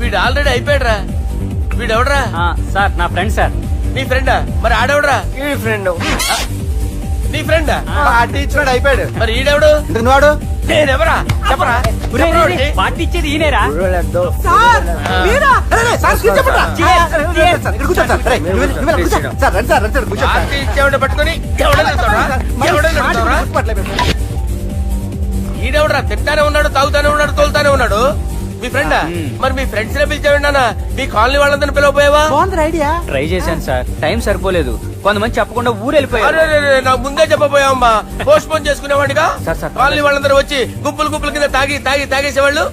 వీడు already అయిపోయాడురా. వీడెవడరా? Sir నా friend sir. నీ ఫ్రెండా? మరి ఆడెవడరా? ఈ ఫ్రెండ్ నీ ఫ్రెండా? పార్టీ ఇచ్చినాడు అయిపోయాడు. మరి ఈడెవడు? వాడు నేనెవరా చెప్పరా? పార్టీ ఇచ్చేది ఈయనేరా? పార్టీ ఇచ్చేవాడు పట్టుకొని ఈడెవడరా? తింటానే ఉన్నాడు, తాగుతానే ఉన్నాడు, తోలుతానే ఉన్నాడు. మీ ఫ్రెండా? మరి మీ ఫ్రెండ్స్ నే పిలిచావండి అన్న. మీ కాలనీ వాళ్ళందరినీ పిలవపోయావా? ఐడియా. ట్రై చేశాను సార్, టైం సరిపోలేదు. కొంతమంది చెప్పకుండా ఊరు వెళ్ళిపోయారు. నాకు ముందే చెప్పబోయావమ్మా. పోస్ట్ పోన్ చేసుకునేవాడిగా. సార్, కాలనీ వాళ్ళందరూ వచ్చి గుంపులు గుంపుల కింద తాగేసేవాళ్ళు.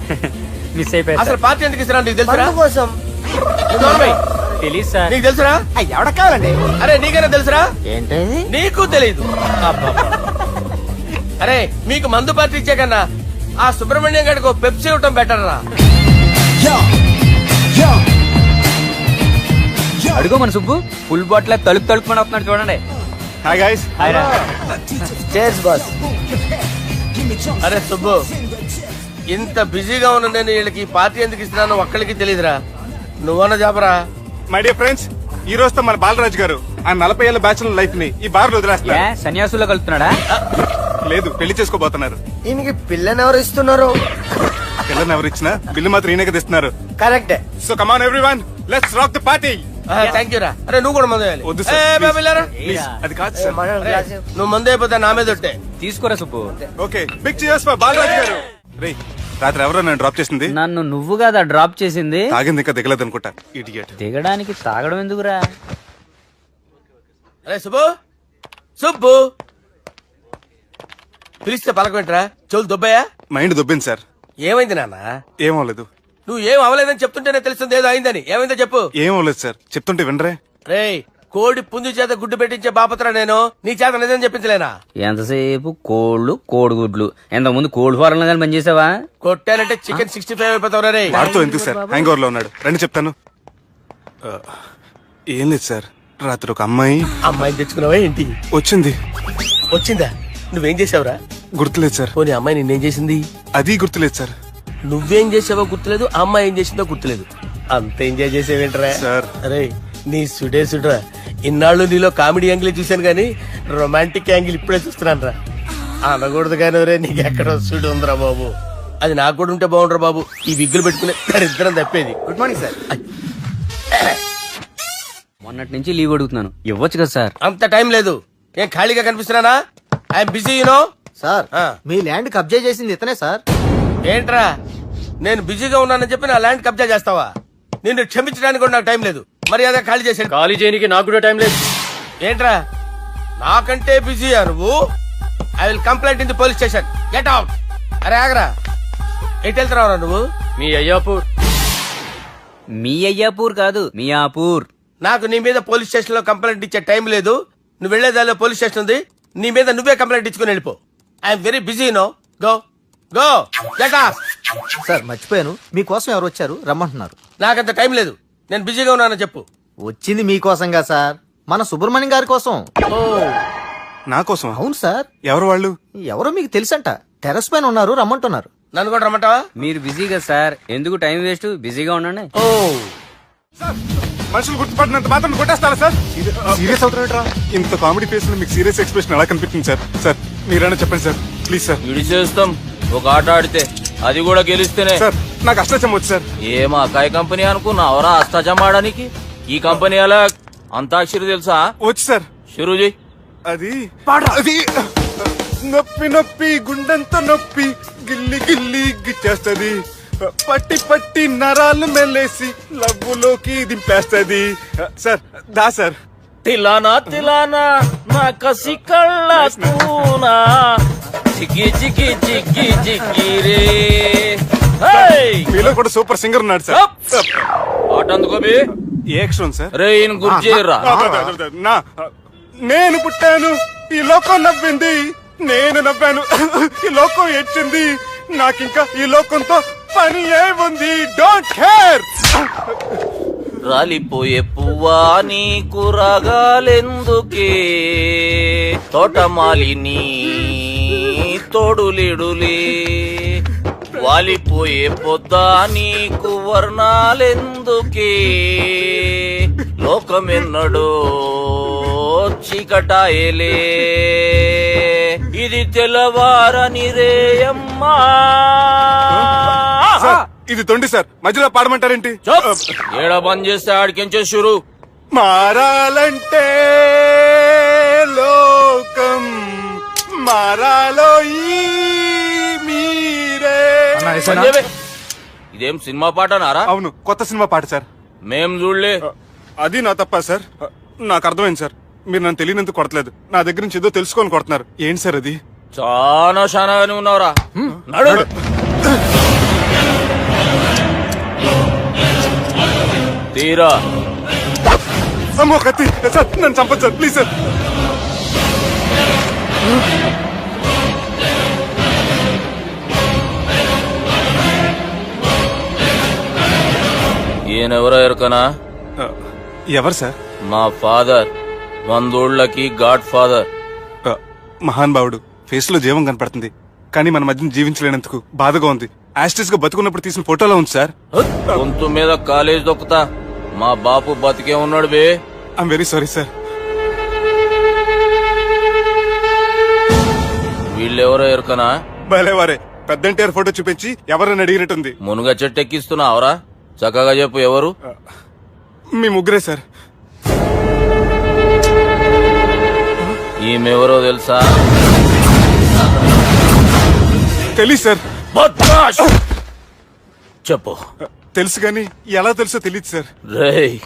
మిస్ అయిపోయారు. అసలు పార్టీ ఎందుకు ఇస్తున్నా నీకు తెలుసురా? కోసం తెలీదు సార్. నీకు తెలుసురా? ఎవడ కావాలండి? అరే నీకైనా తెలుసురా? ఏంటి నీకు తెలీదు. అరే మీకు మందు పార్టీ ఇచ్చే కన్నా ఆ సుబ్రహ్మణ్యం గారికి పెప్సీ ఇవ్వటం బెటర్ రా. అడుగు మన సుబ్బు ఫుల్ బాటిల్ తలుపుకొని వస్తున్నాడు చూడండి. Hi guys. Chairs boss. అరే సుబ్బు, ఇంత బిజీగా ఉన్న నేను వీళ్ళకి ఈ పార్టీ ఎందుకు ఇస్తున్నాను ఒక్కడికి తెలియదురా. నువ్వన్న చెప్పరా. మై డియర్ ఫ్రెండ్స్, ఈ రోజుతో మన బాలరాజు గారు ఆ 40 ఏళ్ల బ్యాచులర్ లైఫ్ ని ఈ బార్ లో వదిలేస్తున్నారు. సన్యాసుల్లో కలుపుతున్నాడా? లేదు, పెళ్లి చేసుకోబోతున్నారు. ఈయనకి పిల్లని ఎవరు ఇస్తున్నారు? పిల్లని ఎవరు ఇచ్చినా బిల్లు మాత్రం ఈయనకి తెస్తున్నారు. కరెక్టే. So come on everyone, let's rock the party. Thank you రా. అరే నువ్వు కూడా మందు వేయాలి. వద్దు సార్, ఏ, బాబు, వెళ్ళారా? ప్లీజ్. అది కాదు సార్. నువ్వు మందు అయిపోతే నా మీద ఒట్టే. తీసుకోరా సుబ్బు. Okay, big cheers for Balaraju గారు. రే, రాత్రి ఎవరో నన్ను డ్రాప్ చేసింది? నన్ను నువ్వు కదా డ్రాప్ చేసింది. తాగింది ఇంకా దిగలేదు అనుకుంటా. ఇడియట్. దిగడానికి తాగడం ఎందుకురా? అరే సుబ్బు, సుబ్బు పిలిస్తే పలకమేంట్రా? చెవులు దుబ్బయ్యా? Mind దొబ్బింది sir. ఏమైంది నాన్న? ఏమవలేదు. నువ్వు ఏం అవలేదని చెప్తుంటేనే తెలుస్తుంది ఏదో అయిందని. ఏమైందో చెప్పు. ఏమవలేదు సార్, చెప్తుంటే వినరే. రేయ్, కోడి పుంజు చేత గుడ్డు పెట్టించే బాపత్ర నేను. నీ చేత నిజం చెప్పించలేనా? ఎంతసేపు కోళ్ళు కోడిగుడ్లు. ఎంతకుముందు కోడి ఫారం లో కానీ పనిచేసావా? కొట్టానంటే చికెన్ 65 అయిపోతావు రే. వాడితో ఎందుకు సార్? హ్యాంగ్ ఓవర్ లో ఉన్నాడు, రండి చెప్తాను. ఏం లేదు సార్, రాత్రి ఒక అమ్మాయిని తెచ్చుకున్నావా ఏంటి? వచ్చింది. వచ్చిందా? నువ్వేం చేసావురా? గుర్తులేదు సార్. పోనీ అమ్మాయి నిన్నేం చేసింది? అది గుర్తులేదు సార్. నువ్వేం చేసావో గుర్తులేదు, ఆ అమ్మాయి ఏం చేసిందో గుర్తులేదు. అంత ఎంజాయ్ చేసేవేంట్రా సార్? అరే నీ సుడే సుడ్రా. ఇన్నాళ్ళు నీలో కామెడీ యాంగిల్ చూశాను గానీ రొమాంటిక్ యాంగిల్ ఇప్పుడే చూస్తున్నాను రా. అనకూడదు కానీ రే, నీకు ఎక్కడ సుడు ఉందిరా బాబు. అది నాకు కూడా ఉంటే బాగుండ్రా బాబు. ఈ విగ్గులు పెట్టుకునే ఇద్దరం తప్పేది. Good morning sir. మొన్నటి నుంచి లీవ్ అడుగుతున్నాను, ఇవ్వచ్చు కదా సార్? అంత టైం లేదు. ఏం ఖాళీగా కనిపిస్తున్నానా? I'm busy you know. సార్, మీ ల్యాండ్ కబ్జా చేసింది ఇతనే సార్. ఏంట్రా, నేను బిజీగా ఉన్నానని చెప్పి నా ల్యాండ్ కబ్జా చేస్తావా? నిన్ను క్షమించడానికి కూడా నాకు టైం లేదు. మర్యాద ఖాళీ చేసాడు. ఖాళీ చేయడానికి నాకు కూడా టైం లేదు. ఏంట్రా నాకంటే బిజీయా నువ్వు? I will complaint in the police station. Get out. అరే ఆగరా, ఎటు వెళ్తున్నావురా నువ్వు? మీ అయ్యాపూర్. మీ అయ్యాపూర్ కాదు, మియాపూర్. నాకు నీ మీద పోలీస్ స్టేషన్ లో కంప్లైంట్ ఇచ్చే టైం లేదు. నువ్వు వెళ్లేదాలో పోలీస్ స్టేషన్ ఉంది. నీ మీద నువ్వే కంప్లైంట్ ఇచ్చుకుని వెళ్ళిపో. I'm very busy no. Go go get out. Sir మర్చిపోయాను, మీకోసం ఎవరు వచ్చారు రమ్మంటున్నారు. నాకంత టైం లేదు, నేను బిజీగా ఉన్నానని చెప్పు. వచ్చింది మీకోసంగా సార్, మన సుబ్రహ్మణ్యం గారి కోసం. ఓ, నా కోసం? అవును సార్. ఎవరు వాళ్ళు? ఎవరో మీకు తెలుసంట, టెర్రస్ పైన ఉన్నారు, రమ్మంటున్నారు. నన్ను కూడా రమ్మంటావా? మీరు బిజీ కదా సార్, ఎందుకు టైం వేస్ట్, బిజీగా ఉండండి. ఓ, మనుషులు గుర్తుపడినంత మాత్రం కొట్టేస్తారా సార్? సీరియస్ అవుతున్నారా? ఇంత కామెడీ ఫేస్ లో మీకు సీరియస్ ఎక్స్ప్రెషన్ ఎలా కనిపిస్తుంది సార్? సార్ మీరైనా చెప్పండి సార్, ప్లీజ్ సార్. విడి చేస్తాం ఒక ఆట ఆడితే, అది కూడా గెలిస్తేనే. సార్ నాకు అష్టచమ్మ వచ్చు సార్. ఏం అకాయ కంపెనీ అనుకున్నావరా అష్టాచం ఆడడానికి? ఈ కంపెనీ అలా అంతాక్షరి తెలుసా? వచ్చు సార్. షురూజీ. అది అది నొప్పి నొప్పి గుండెంత నొప్పి గిల్లి గిల్లి గిచ్చేస్తది, పట్టి పట్టి నరాలు మెల్లేసి లవ్వులోకి దింపేస్తది. సార్ దా సార్. తిలానా తిలానా నా కసి కళ్ళ కూనా చిక్కి చిక్కి చిక్కి చిక్కి రే. మీలో కూడా సూపర్ సింగర్ ఉన్నాడు సార్. ఆట అందుకో బి. ఏ అక్షరం సార్? రే ఈయన గుర్తు చేయరా. నా నేను పుట్టాను, ఈ లోకం నవ్వింది, నేను నవ్వాను, ఈ లోకం ఏడ్చింది, నాకింకా ఈ లోకంతో పని ఏముంది? Don't care. రాలిపోయే పువ్వా నీకు రాగాలెందుకే, తోటమాలిని తోడులిడులే, వాలిపోయే పొద్దా నీకు వర్ణాలెందుకే, లోకమెన్నడో చీకటాయలే, ఇది తెల్లవారని రేయమ్మా. సార్ ఇది తొండి సార్, మధ్యలో పాడమంటారేంటి? ఏడ బంద్ చేస్తే ఆడికించే షురు. మారాలంటే లోకం మారాలో ఈ మీరే. బంద్ చేయవే. ఇదేం సినిమా పాట నారా? అవును, కొత్త సినిమా పాట సార్. మేం చూడలే. అది నా తప్ప సార్. నాకు అర్థమైంది సార్, మీరు నన్ను తెలియనందుకు కొడతలేదు, నా దగ్గర నుంచి ఏదో తెలుసుకొని కొడుతున్నారు. ఏంటి సార్ అది? చాలా శానాగానే ఉన్నావురా. నడు. తీరా. అమ్మో కత్తి సార్, నన్ను చంపదు సార్, ప్లీజ్ సార్. ఈయనెవరో ఎరుకనా? ఎవరు సార్? మా ఫాదర్, 100 గాడ్ ఫాదర్. మహాన్ భావుడు, ఫేస్ లో జీవం కనపడుతుంది, కానీ మన మధ్యన జీవించలేనందుకు బాధగా ఉంది. యాస్టిస్ గా బతుకున్నప్పుడు తీసిన ఫోటోలో ఉంది సార్. గొంతు మీద కాలేజ్ దొక్కుతా. మా బాపు బతికే ఉన్నాడు బే. I'm very sorry sir. వీళ్ళెవరో ఎరుకనా? భలేవారే, పెద్ద ఎన్టీఆర్ ఫోటో చూపించి ఎవరైనా అడిగినట్టుంది. మునుగ చెట్టు ఎక్కిస్తున్నావురా? చక్కగా చెప్పు ఎవరు? మీ ముగ్గురే సార్. ఈమెవరో తెలుసా? తెలీదు సార్. బద్మాష్! చెప్పు. తెలుసు కానీ ఎలా తెలుసో తెలియదు సార్. రేయ్,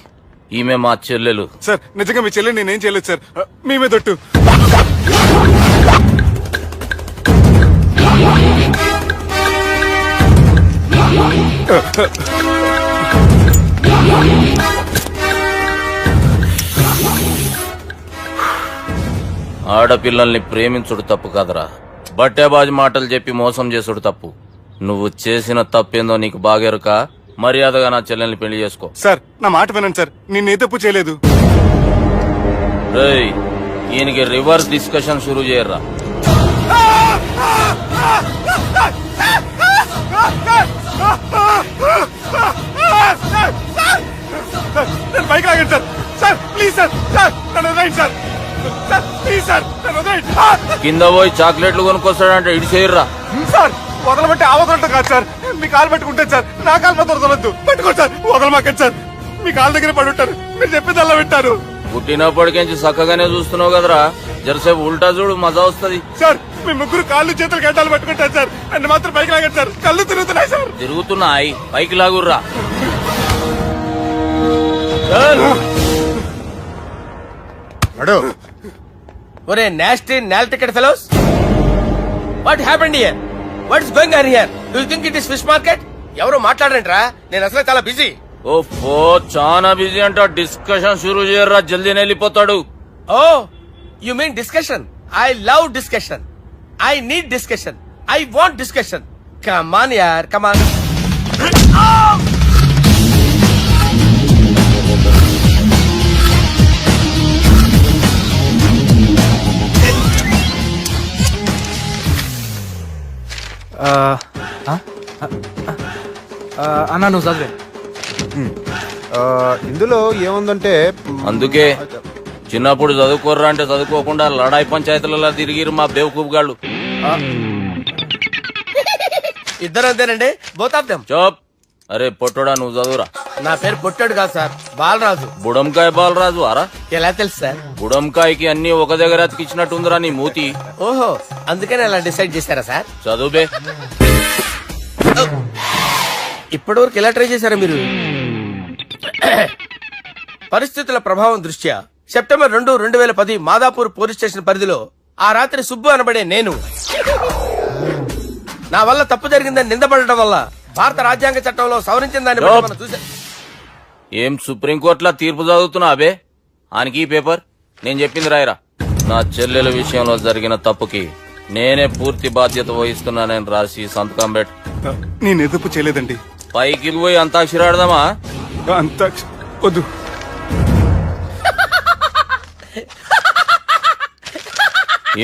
ఈమె మా చెల్లెలు. సార్ నిజంగా మీ చెల్లెని నేనేం చేయలేదు సార్, మీ మీద ఒట్టు. ఆడపిల్లల్ని ప్రేమించుడు తప్పు కాదురా, బట్టేబాజు మాటలు చెప్పి మోసం చేసుడు తప్పు. నువ్వు చేసిన తప్పేందో నీకు బాగెరుక. మర్యాదగా నా చెల్లెల్ని పెళ్లి చేసుకో. సార్ నా మాట వినండి సార్, నేనే తప్పు చేయలేదు. రేయ్, ఈయనకి రివర్స్ డిస్కషన్ షురూ చేయర్రా. నేను బైక్ లాగండి sir. Sir please sir, sir నన్ను వదిలేయండి సార్. సార్ ప్లీజ్ సార్, నన్ను వదిలేయండి. కింద పోయి చాక్లెట్లు కొనుక్కొస్తాడంటే ఇటు చేయర్రా. సార్ వదలబట్టి ఆ వదలటం కాదు సార్, మీ కాలు పట్టుకుంటాను సార్, నా కాలు మాత్రం వదలొద్దు. పట్టుకోండి సార్, వదలమాకండి సార్. మీ కాలు దగ్గర పడి ఉంటారు, మీరు చెప్పేది అలా వింటారు. పుట్టినప్పటికేంచి చక్కగానే చూస్తున్నావు కదరా, జరసేపు ఉల్టా చూడు, మజా వస్తది. సార్ మీ ముగ్గురు కాళ్ళు చేతులు గడ్డాలు పట్టుకుంటారు సార్, నన్ను మాత్రం బైక్ లాగండి సార్, కళ్ళు తిరుగుతున్నాయి సార్. తిరుగుతున్నాయి, పైకి లాగుర్రా. ఒరే నాస్టీ నాల్ ticket fellows, what happened here? What is going on here? Do you think it is fish market? ఎవరు మాట్లాడరంట్రా, నేను అసలు చాలా బిజీ. ఓ చాలా బిజీ అంట. డిస్కషన్ షురూ చేయర్రా, జల్దీ వెళ్ళిపోతాడు. Oh you mean discussion? I love discussion. I need discussion. I want discussion. Come on యార్, కమ్ ఆన్. అన్నా నువ్వు చదివే. ఇందులో ఏముందంటే అందుకే చిన్నప్పుడు చదువుకోర్రా అంటే చదువుకోకుండా లడాయి పంచాయతీలలో తిరిగిరు మా బేవకూపు గాళ్ళు. ఇద్దరు అంతేనండి, బోత్ ఆఫ్ దెమ్. చోప్. అరే పొట్టోడా, నువ్వు చదువురా. నా పేరు పొట్టాడు కాదు సార్, బాలరాజు. బుడంకాయ బాలరాజు అరా? ఎలా తెలుసు సార్? బుడంకాయకి అన్ని ఒక దగ్గర అతికిచ్చినట్టుందిరా నీ మూతి. ఓహో, అందుకని అలా డిసైడ్ చేశారా సార్? చదువుబే. ఇప్పటి వరకు ఎలా ట్రై చేశారా మీరు? పరిస్థితుల ప్రభావం దృష్ట్యా సెప్టెంబర్ 2, 2010 మాదాపూర్ పోలీస్ స్టేషన్ పరిధిలో ఆ రాత్రి సుబ్బు అనబడే నేను నా వల్ల తప్పు జరిగిందని నిందపడటం వల్ల భారత రాజ్యాంగ చట్టంలో సవరించిన దాన్ని బట్టి మనం చూసా. ఏం సుప్రీంకోర్టులో తీర్పు చదువుతున్నా అబే? ఆనికి ఈ పేపర్ నేను చెప్పింది రాయరా. నా చెల్లెల విషయంలో జరిగిన తప్పుకి నేనే పూర్తి బాధ్యత వహిస్తున్నానని రాసి సంతకం పెట్టు. నేను ఎదుపు చేయలేదండి. పైకి పోయి అంతాక్షరి ఆడదామా? అంత వద్దు.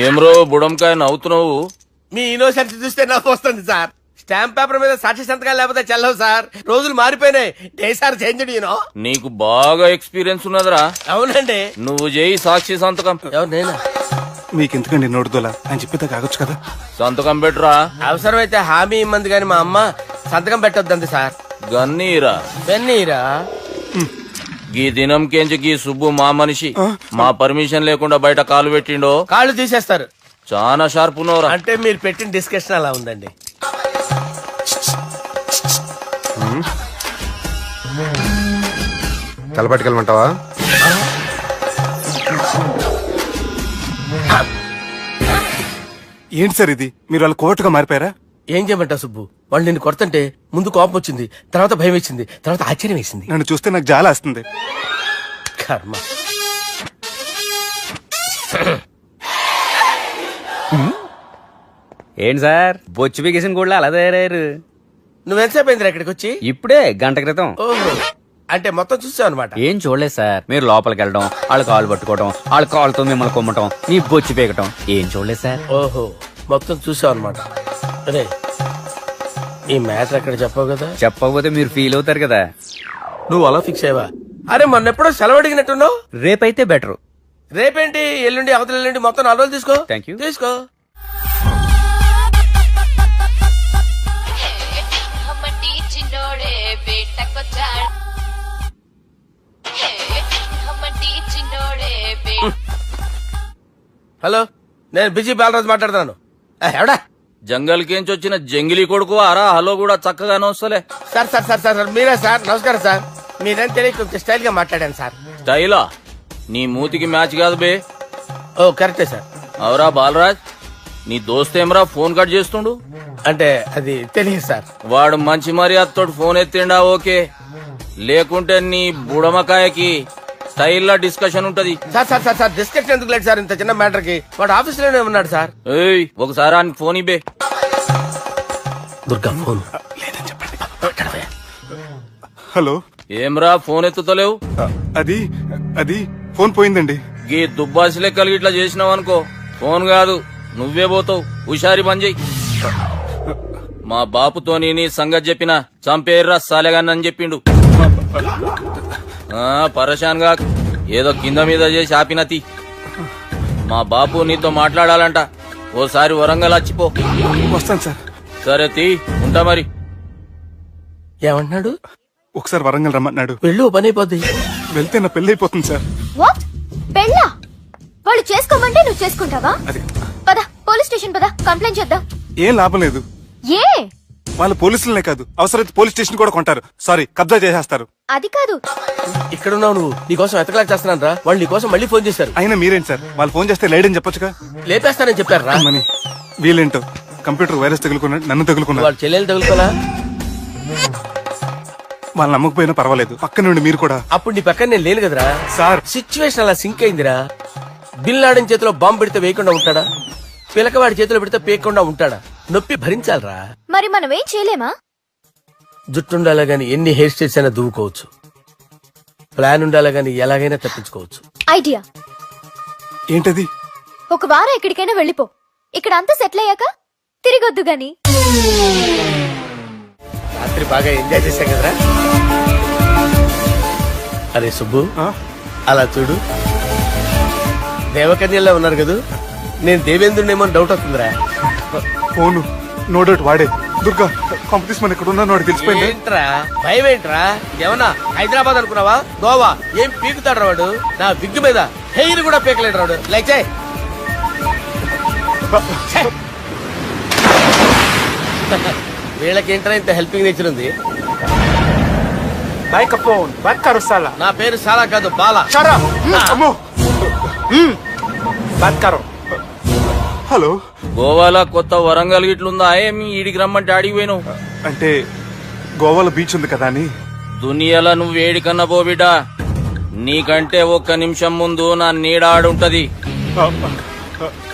ఏమ్రో బుడంకాయ నవ్వుతున్నావు? మీ ఇన్నోసెన్స్ చూస్తే నాకు వస్తుంది సార్. స్టాంప్ పేపర్ మీద సాక్షి సంతకాలు లేకపోతే చెల్లవు సార్. రోజులు మారిపోయినాయి. Day sir change you know. నీకు బాగా ఎక్స్పీరియన్స్ ఉన్నదిరా. అవునండి. నువ్వు చేయి సాక్షి సంతకం. ఎవరు నేనా? మీకెందుకండి నోడుదోలా అని చెప్పితే కాగొచ్చు కదా. సంతకం పెట్టురా. అవసరమైతే హామీ ఇమ్మంది కానీ మా అమ్మ సంతకం పెట్టొద్దంది సార్. గన్నీరా. పెన్నీరా? గీ దినంకేంచి గీ సుబ్బు మా మనిషి. మా పర్మిషన్ లేకుండా బయట కాలు పెట్టిండో కాళ్ళు తీసేస్తారు. చాలా షార్ప్ ఉన్నవరా. అంటే మీరు పెట్టిన డిస్కషన్ అలా ఉందండి. తలపట్టుకెళ్ళమంటావా? ఏంటి సార్ ఇది, మీరు వాళ్ళ కోర్టుగా మారిపోయారా? ఏం చేయమంటావు సుబ్బు? వాళ్ళు నిన్ను కొడుతుంటే ముందు కోపం వచ్చింది, తర్వాత భయం వేసింది, తర్వాత ఆశ్చర్యం వేసింది. నన్ను చూస్తే నాకు జాలి వస్తుంది. కర్మ. ఏంటి సార్ బొచ్చు బిగేసిన కూడా అలా తయారయ్యారు? నువ్వెంతసేపు అయిందిరా ఇక్కడికి వచ్చి? ఇప్పుడే గంట క్రితం. ఓహో, అంటే మొత్తం చూసావు అనమాట. ఏం చూడలేదు సార్. మీరు లోపలికి వెళ్ళడం, వాళ్ళ కాలు పట్టుకోవడం, వాళ్ళ కాలుతో మిమ్మల్ని కొమ్మటం, నీ బొచ్చు పీకటం ఏం చూడలేదు సార్. ఓహో, మొత్తం చూసావు అనమాట. అరే, ఈ మ్యాటర్ అక్కడ చెప్పావు కదా. చెప్పకపోతే మీరు ఫీల్ అవుతారు కదా. నువ్వు అలా ఫిక్స్ అయ్యవా? అరే మొన్నెప్పుడో సెలవు అడిగినట్టున్నావు. రేపైతే బెటర్. రేపేంటి, ఎల్లుండి, అవతల ఎల్లుండి, మొత్తం 4 రోజులు తీసుకో. Thank you. తీసుకో. హమ్మటి చిన్నోడే పేటకొచ్చాడు. హమ్మటి చిన్నోడే హలో, నేను బిజీ బాలరాజు మాట్లాడుతున్నాను. ఎవడా? జంగల్ కేంచి వచ్చిన జంగిలీ కొడుకు అరా. హలో కూడా చక్కగానే వస్తలే. సార్ సార్ సార్ సార్ మీరే సార్. నమస్కారం సార్. మీరేం తెలియక కొంచెం స్టైల్ గా మాట్లాడాను సార్. స్టైలా? నీ మూతికి మ్యాచ్ కాదు బే. ఓ కరెక్టే సార్. అవరా బాలరాజ్, నీ దోస్త్ ఏమరా ఫోన్ కట్ చేస్తుండు? అంటే అది తెలియదు సార్. వాడు మంచి మర్యాదతో ఫోన్ ఎత్తిండా ఓకే, లేకుంటే నీ బుడమకాయకి స్టైల్ లా డిస్కషన్ ఉంటది. Sir sir sir sir discussion ఎందుకు లేదు సార్? ఇంత చిన్న మ్యాటర్ కి వాడు ఆఫీస్ లోనే ఉన్నాడు సార్. ఏయ్, ఒకసారి ఆయనకి ఫోన్ ఇబ్బే. దుర్గా ఫోన్. హలో, ఏమ్రా ఫోన్ ఎత్తుతలేవు? అది అది ఫోన్ పోయిందండి. గీ దుబ్బాసి లెక్కలు ఇట్లా చేసినావు అనుకో, ఫోన్ కాదు నువ్వే పోతావు. హుషారి పని చెయ్యి. మా బాపుతోని నీ సంగతి చెప్పిన చంపేర్రా సాలెగాన్ని చెప్పిండు. పరేషాన్ గా ఏదో కింద మీద చేసి ఆపినతి. మా బాపు నీతో మాట్లాడాలంట. ఓసారి వరంగల్ వచ్చిపో. వస్తాను సార్. సరే తీ, ఉంటా మరి. ఏమంటున్నాడు? ఒకసారి వరంగల్ రమ్మన్నాడు. వెళ్ళు, పని అయిపోద్ది. వెళ్తే నా పెళ్లి అయిపోతుంది సార్. వాట్? పెళ్ళా? వాళ్ళు చేసుకోమంటే నువ్వు చేసుకుంటావా? అది పద, పోలీస్ స్టేషన్ పద, కంప్లైంట్ చేద్దాం. ఏం లాభం లేదు. ఏ? వాళ్ళు పోలీసులనే కాదు, అవసరమైతే పోలీస్ స్టేషన్ కూడా కొంటారు. సారీ, కబ్జా చేసేస్తారు. అది కాదు. ఇక్కడున్నావు నువ్వు. నీకోసం ఎతకలేక చేస్తున్నాను రా. వాళ్ళు నీకోసం మళ్ళీ ఫోన్ చేశారు. అయినా మీరేంటి సార్, వాళ్ళు ఫోన్ చేస్తే లేడని చెప్పొచ్చుగా. లేపేస్తానని చెప్పారు రా. మని వీళ్ళేంటో కంప్యూటర్ వైరస్ తగులుకున్నాడు, నన్ను తగులుకున్నాడు. వాళ్ళ చెల్లెలు తగులుకోలా? వాళ్ళు నమ్మకపోయినా పర్వాలేదు, పక్క నుండి మీరు కూడా. అప్పుడు నీ పక్కన నేను లేను కదరా సార్. సిచ్యువేషన్ అలా సింక్ అయిందిరా. బిల్ లాడన్ చేతిలో బాంబు పెడితే వేయకుండా ఉంటాడా? పిలకవాడి చేతిలో పెడితే పేయకుండా ఉంటాడా? నొప్పి భరించాలరా. మరి మనం ఏం చేయలేమా? జుట్టుండాలా గాని ఎన్ని హెయిర్ స్టైల్స్ అయినా దువ్వుకోవచ్చు. ప్లాన్ ఉండాలా గాని ఎలాగైనా తప్పించుకోవచ్చు. ఐడియా ఏంటది? ఒక వారం ఎక్కడికైనా వెళ్ళిపో. ఇక్కడ అంతా సెటిల్ అయ్యాక తిరిగొద్దు గాని. రాత్రి బాగా ఎంజాయ్ చేశాం కదరా. అరే సుబ్బు, ఆ? అలా చూడు. దేవకన్యల్లో ఉన్నారు కదా. నేను దేవేంద్రునేమో డౌట్ వస్తుందిరా. ఫోను నో డౌట్ వాడే. దుర్గా కాంపిటీషన్ మన ఇక్కడ ఉన్నాను, వాడు తెలిసిపోయింది. ఏంట్రా భయం ఏంట్రా? ఏమన్నా హైదరాబాద్ అనుకున్నావా? గోవా ఏం పీకుతాడు రాడు. నా విగ్గు మీద హెయిర్ కూడా పీకలేడు రాడు. లైక్ వీళ్ళకేంట్రా ఇంత హెల్పింగ్ నేచర్ ఉంది. నా పేరు సాలా కాదు, బాలా. అమ్మో. హలో, గోవాలో కొత్త వరంగల్ గిట్లుందా? ఏమి ఈడికి రమ్మంటే ఆడికి పోయినావు? అంటే గోవాలో బీచ్ ఉంది కదా అని. దునియాలో నువ్వు వేడికన్నా పో బిడ్డా. నీకంటే ఒక్క నిమిషం ముందు నా నీడ ఆడుంటది.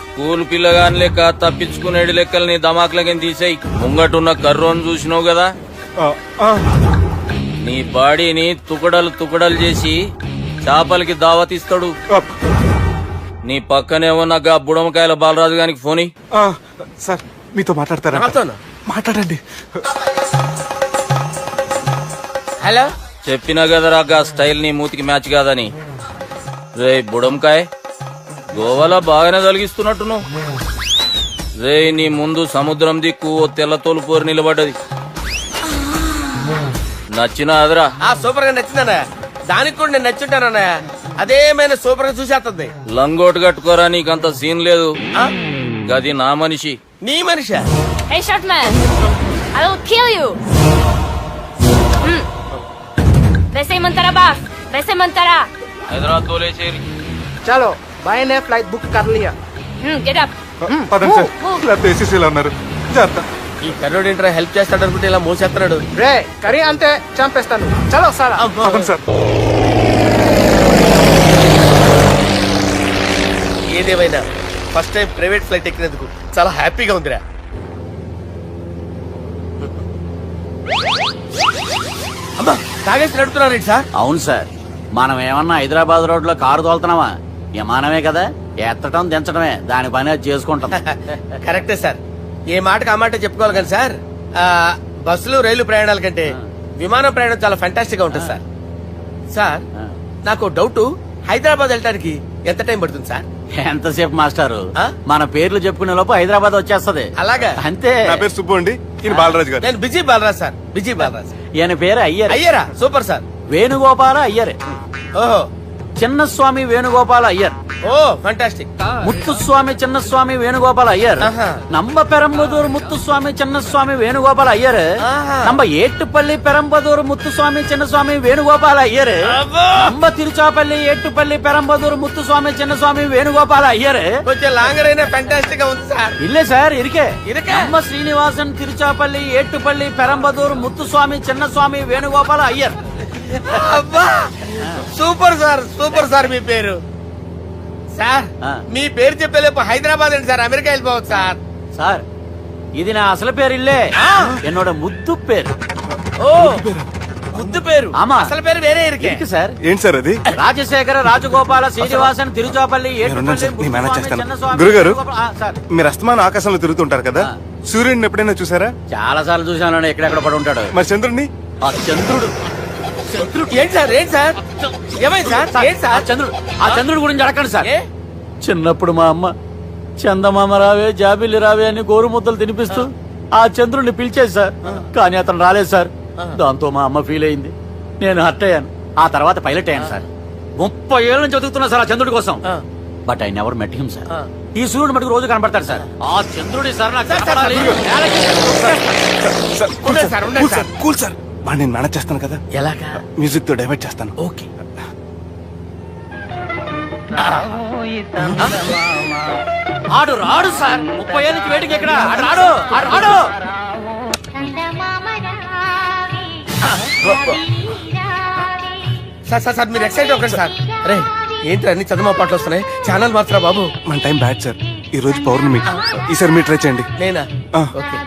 స్కూల్ పిల్లగాని లెక్క తప్పించుకునేడు లెక్కలు నీ దమాకులకి తీసేయి. ముంగటున్న కర్రోని చూసినావు కదా, నీ బాడీని తుకడలు తుకడలు చేసి చేపలకి దావతిస్తాడు. నీ పక్కనే ఉన్న గా బుడమకాయల బాలరాజు గారికి ఫోని. సార్ మీతో మాట్లాడతారా? నాతోనా? మాట్లాడండి. హలో చెప్పినా కదరా గా స్టైల్ నీ మూతికి మ్యాచ్ కాదని. రే బుడంకాయ్, గోవాలో బాగానే తొలగిస్తున్నట్టు నువ్వు. రే నీ ముందు సముద్రం దిక్కు ఓ తెల్లతోలు పోరు నిలబడ్డది. నచ్చినా అదరా? సూపర్ గా నచ్చిందన్నయ్య. దానికి కూడా నేను నచ్చుంటానన్నయ్య. అదేమైనా సూపర్ గా చూసేస్తుంది. లంగోటు కట్టుకోరా, నీకంత సీన్ లేదు. గది నా మనిషి. నీ మనిషి? Hey, short man! I will kill you! वैसे मंतरा बाप, वैसे मंतरा. హైదరాబాద్ తోలేసేరి. चलो भाई ने फ्लाइट बुक कर लिया. Get up. పదండి సార్, లేకపోతే ఏసీసీలో ఉన్నారు. జాగ్రత్త. ఈ కర్రోడు ఏంట్రా హెల్ప్ చేస్తాడు అనుకుంటే ఇలా మోసేస్తున్నాడు. రే కరీ అంతే చంపేస్తాను. చలో సార్. పదండి సార్. ఏదేమైనా ఫస్ట్ టైం ప్రైవేట్ ఫ్లైట్ ఎక్కినందుకు చాలా హ్యాపీగా ఉందిరా. అమ్మా తాగేసి నడుపుతున్నారేంటి సార్? అవును సార్, మనం ఏమన్నా హైదరాబాద్ రోడ్ లో కారు తోలుతున్నావా? విమానమే కదా, ఎత్తటం దించడమే, దాని పని అది చేసుకుంటాం. కరెక్టే సార్. ఏ మాటకు ఆ మాట చెప్పుకోవాలి కానీ సార్, బస్సులు రైలు ప్రయాణాల కంటే విమానం ప్రయాణం చాలా ఫెంటాస్టిక్ గా ఉంటుంది సార్. సార్ నాకు డౌట్, హైదరాబాద్ వెళ్ళడానికి ఎంత టైం పడుతుంది సార్? ఎంతసేపు మాస్టారు, ఆ? మన పేర్లు చెప్పుకునే లోపు హైదరాబాద్ వచ్చేస్తది. అలాగా? అంతే. నా పేరు సుబ్బు అండి, ఈయన బాలరాజు గారు. నేను busy Balaraj sir. Busy Balaraj. ఈయన పేరు అయ్యర్. అయ్యరా? Super sir. వేణుగోపాల అయ్యర్. ఓహో, చిన్నస్వామి వేణుగోపాల అయ్యర్. Oh fantastic. ముత్తుస్వామి చిన్నస్వామి వేణుగోపాల అయ్యర్. ఆహా. నంబ పెరంబదూరు ముత్తుస్వామి చిన్నస్వామి వేణుగోపాల అయ్యర్. ఆహా. నంబ ఏట్టుపల్లి పెరంబదూరు ముత్తుస్వామి చిన్నస్వామి వేణుగోపాల అయ్యర్. అబ్బో! నంబ తిరుచాపల్లి ఏట్టుపల్లి పెరంబదూరు ముత్తుస్వామి చిన్నస్వామి వేణుగోపాల అయ్యర్. కొంచెం లాంగర్ అయినా ఫెంటాస్టిక్ గా ఉంది సార్. ఇల్లే సార్, ఇరికే. ఇరికే? నంబ శ్రీనివాసన్ తిరుచాపల్లి ఏట్టుపల్లి పెరంబదూరు ముత్తుస్వామి చిన్నస్వామి వేణుగోపాల అయ్యర్. అబ్బా సూపర్ సార్, సూపర్ సార్. మీ పేరు సార్, ఆ. మీ పేరు చెప్పేలేపు హైదరాబాద్ అండి సార్, అమెరికా వెళ్ళిపోవచ్చు సార్. సార్ ఇది నా అసలు పేరు ఇల్లే, ఆ. ఎన్నోడ ముద్దు పేరు. ఓ ముద్దు పేరు. ఆమా. అసలు పేరు వేరే ఇరికే. ఇరికి సార్. ఏంటి సార్ అది? రాజశేఖర రాజగోపాల శ్రీనివాసన్ తిరుచాపల్లి మీరున్నాను సార్, నేను మేనేజ్ చేస్తాను. చిన్నస్వామి గురుగారు, వేణుగోపాల- ఆ, సార్ మీరు అస్తమానం ఆకాశంలో తిరుగుతుంటారు కదా, ఆ. సూర్యుడిని ఎప్పుడైనా చూసారా? చాలా సార్లు చూసాను, ఎక్కడెక్కడ పడి ఉంటాడు. మరి చంద్రుడిని? ఆ చంద్రుడు. ఏంటి సార్? ఏంటి సార్? ఏమైంది సార్? ఏంటి ఆ సార్? చంద్రుడు, ఆ చంద్రుడు గురించి అడగండి సార్. ఏ? చిన్నప్పుడు మా అమ్మ చందమామ రావే జాబిల్లి రావే అని గోరు ముద్దలు తినిపిస్తూ ఆ చంద్రుడిని పిలిచేది సార్, కానీ అతను రాలేదు సార్. దాంతో మా అమ్మ ఫీల్ అయింది, నేను హర్ట్ అయ్యాను. ఆ తర్వాత పైలట్ అయ్యాను సార్. 30 ఏళ్ళ నుంచి చదువుతున్నా సార్ ఆ చంద్రుడి కోసం. ఆ. But I never met him sir. ఆ. ఈ సూర్యుడు మటుకు రోజు కనబడతాడు సార్. ఆ చంద్రుడి సార్ నాకు సార్, కనపడాలి. సార్, కూల్ ఉండండి సార్, ఉండండి కూల్ సార్, కూల్ సార్. వాడిని నేను మేనేజ్ చేస్తాను కదా, ఎలాగా? మ్యూజిక్ తో డైవర్ట్ చేస్తాను. ఓకే. ఆడు రాడు సార్, 30 ఏళ్ళ నుంచి వేటికి ఎక్కడ ఆడు రాడు, ఆడు రాడు. సార్ సార్ సార్ మీరు ఎక్సైట్ అవ్వకండి సార్. అరే ఏంటి అన్ని చదువు పాటలు వస్తున్నాయి, ఛానల్ మార్చరా బాబు. మన టైం బ్యాడ్ సార్, ఈ రోజు పౌర్ణమి. ఈసారి మీరు ట్రై చేయండి. నేనా? ఆ. ఓకే.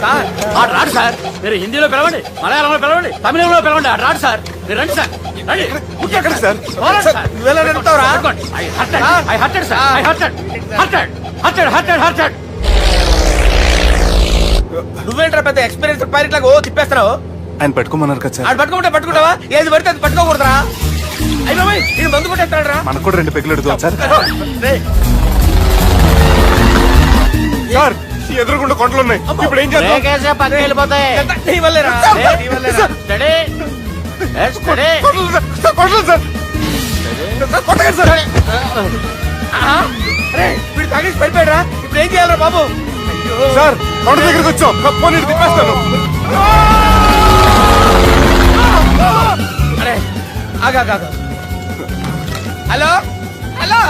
సార్ ఆడు రాడు సార్, మీరు హిందీలో పిలవండి, మలయాళంలో పిలవండి, తమిళంలో పిలవండి, ఆడు రాడు సార్. మీరు రండి సార్, రండి. ఎక్కడ సార్? పోరాడు సార్. నువ్వెలా నడుపుతావురా? పట్టుకోండి. I hurted, I hurted, sir. I hurted. నువ్వేంట్రా పెద్ద ఎక్స్పీరియన్స్ పైరెట్ లాగా ఓ తిప్పేస్తున్నావు? ఆయన పెట్టుకోమన్నారు కదా సార్. ఆడు పట్టుకుంటే పట్టుకుంటావా? ఏది పడితే అది పట్టుకోకూడదురా? అయ్యి బాబాయ్ ఇది మందు కొట్టేస్తాడు రా. మనకు కూడా 2 పెగ్గులు ఎడుతాం సార్. రేయ్, సార్ ఎదురుగుండా కొండలు ఉన్నాయి, ఇప్పుడు ఏం చేద్దాం? బ్రేకేసే పక్కకి వెళ్ళిపోతాయి. ఎంత నీ వల్లేరా? నీ వల్లేరా? Steady. Yes, steady. Kondalu sir, sir, Kondalu sir. Sir, కొట్టకండి సార్. ఆ? రేయ్, వీడు తాగేసి పడిపోయాడురా. ఇప్పుడు ఏం చేయాలరా బాబు? అయ్యో. సార్ కొండ దగ్గరికి వచ్చాం, పోనీ ఇటు తిప్పేస్తాను. అరే ఆగా. హలో హలో,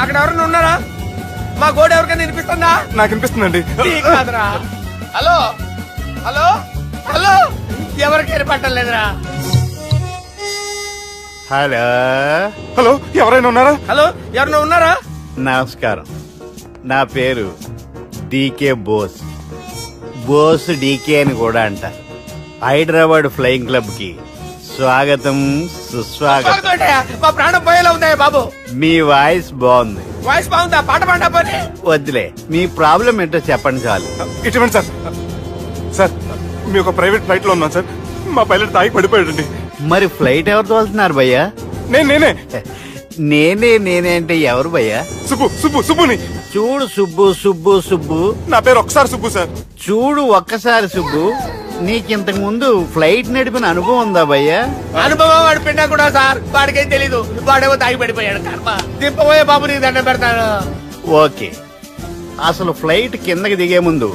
అక్కడ ఎవరైనా ఉన్నారా? మా గోడ ఎవరికైనా వినిపిస్తుందా? నాకు అనిపిస్తుందండి. నీకు కాదురా. హలో హలో హలో, ఎవరికి ఏర్పట్టలేదురా. హలో హలో, ఎవరైనా ఉన్నారా? హలో ఎవరైనా ఉన్నారా? నమస్కారం, నా పేరు డీకే బోస్. బోస్ డీకే అని కూడా అంటారు. హైదరాబాద్ ఫ్లయింగ్ క్లబ్ కి స్వాగతం సుస్వాగతం. మా ప్రాణం పోయేలా ఉందా బాబు? మీ వాయిస్ బాగుంది. వాయిస్ బాగుందా? పాట పాడా పోనీ. వద్దులే, మీ ప్రాబ్లం ఏంటో చెప్పండి చాలు. ఇటువంటి సార్ సార్ మీ ఒక ప్రైవేట్ ఫ్లైట్ లో ఉన్నాం సార్. మా పైలట్ తాగి పడిపోయాడండి. మరి ఫ్లైట్ ఎవరు తోలుతున్నారు భయ్యా? నేనే నేనే అంటే ఎవరు భయ్యా? సుబ్బుని. చూడు సుబ్బు నా పేరు ఒకసారి సుబ్బు సార్. చూడు ఒక్కసారి సుబ్బు, నీకింతకు ముందు ఫ్లైట్ నడిపిన అనుభవం ఉందా భయ్యా? అనుభవం వాడు పిండా కూడా సార్. వాడికేం తెలీదు. వాడేమో తాగి పడిపోయాడు. కర్మ. దింపబోయే బాబు నీ దండం పెడతాను. ఓకే, అసలు ఫ్లైట్ కిందకి దిగే ముందు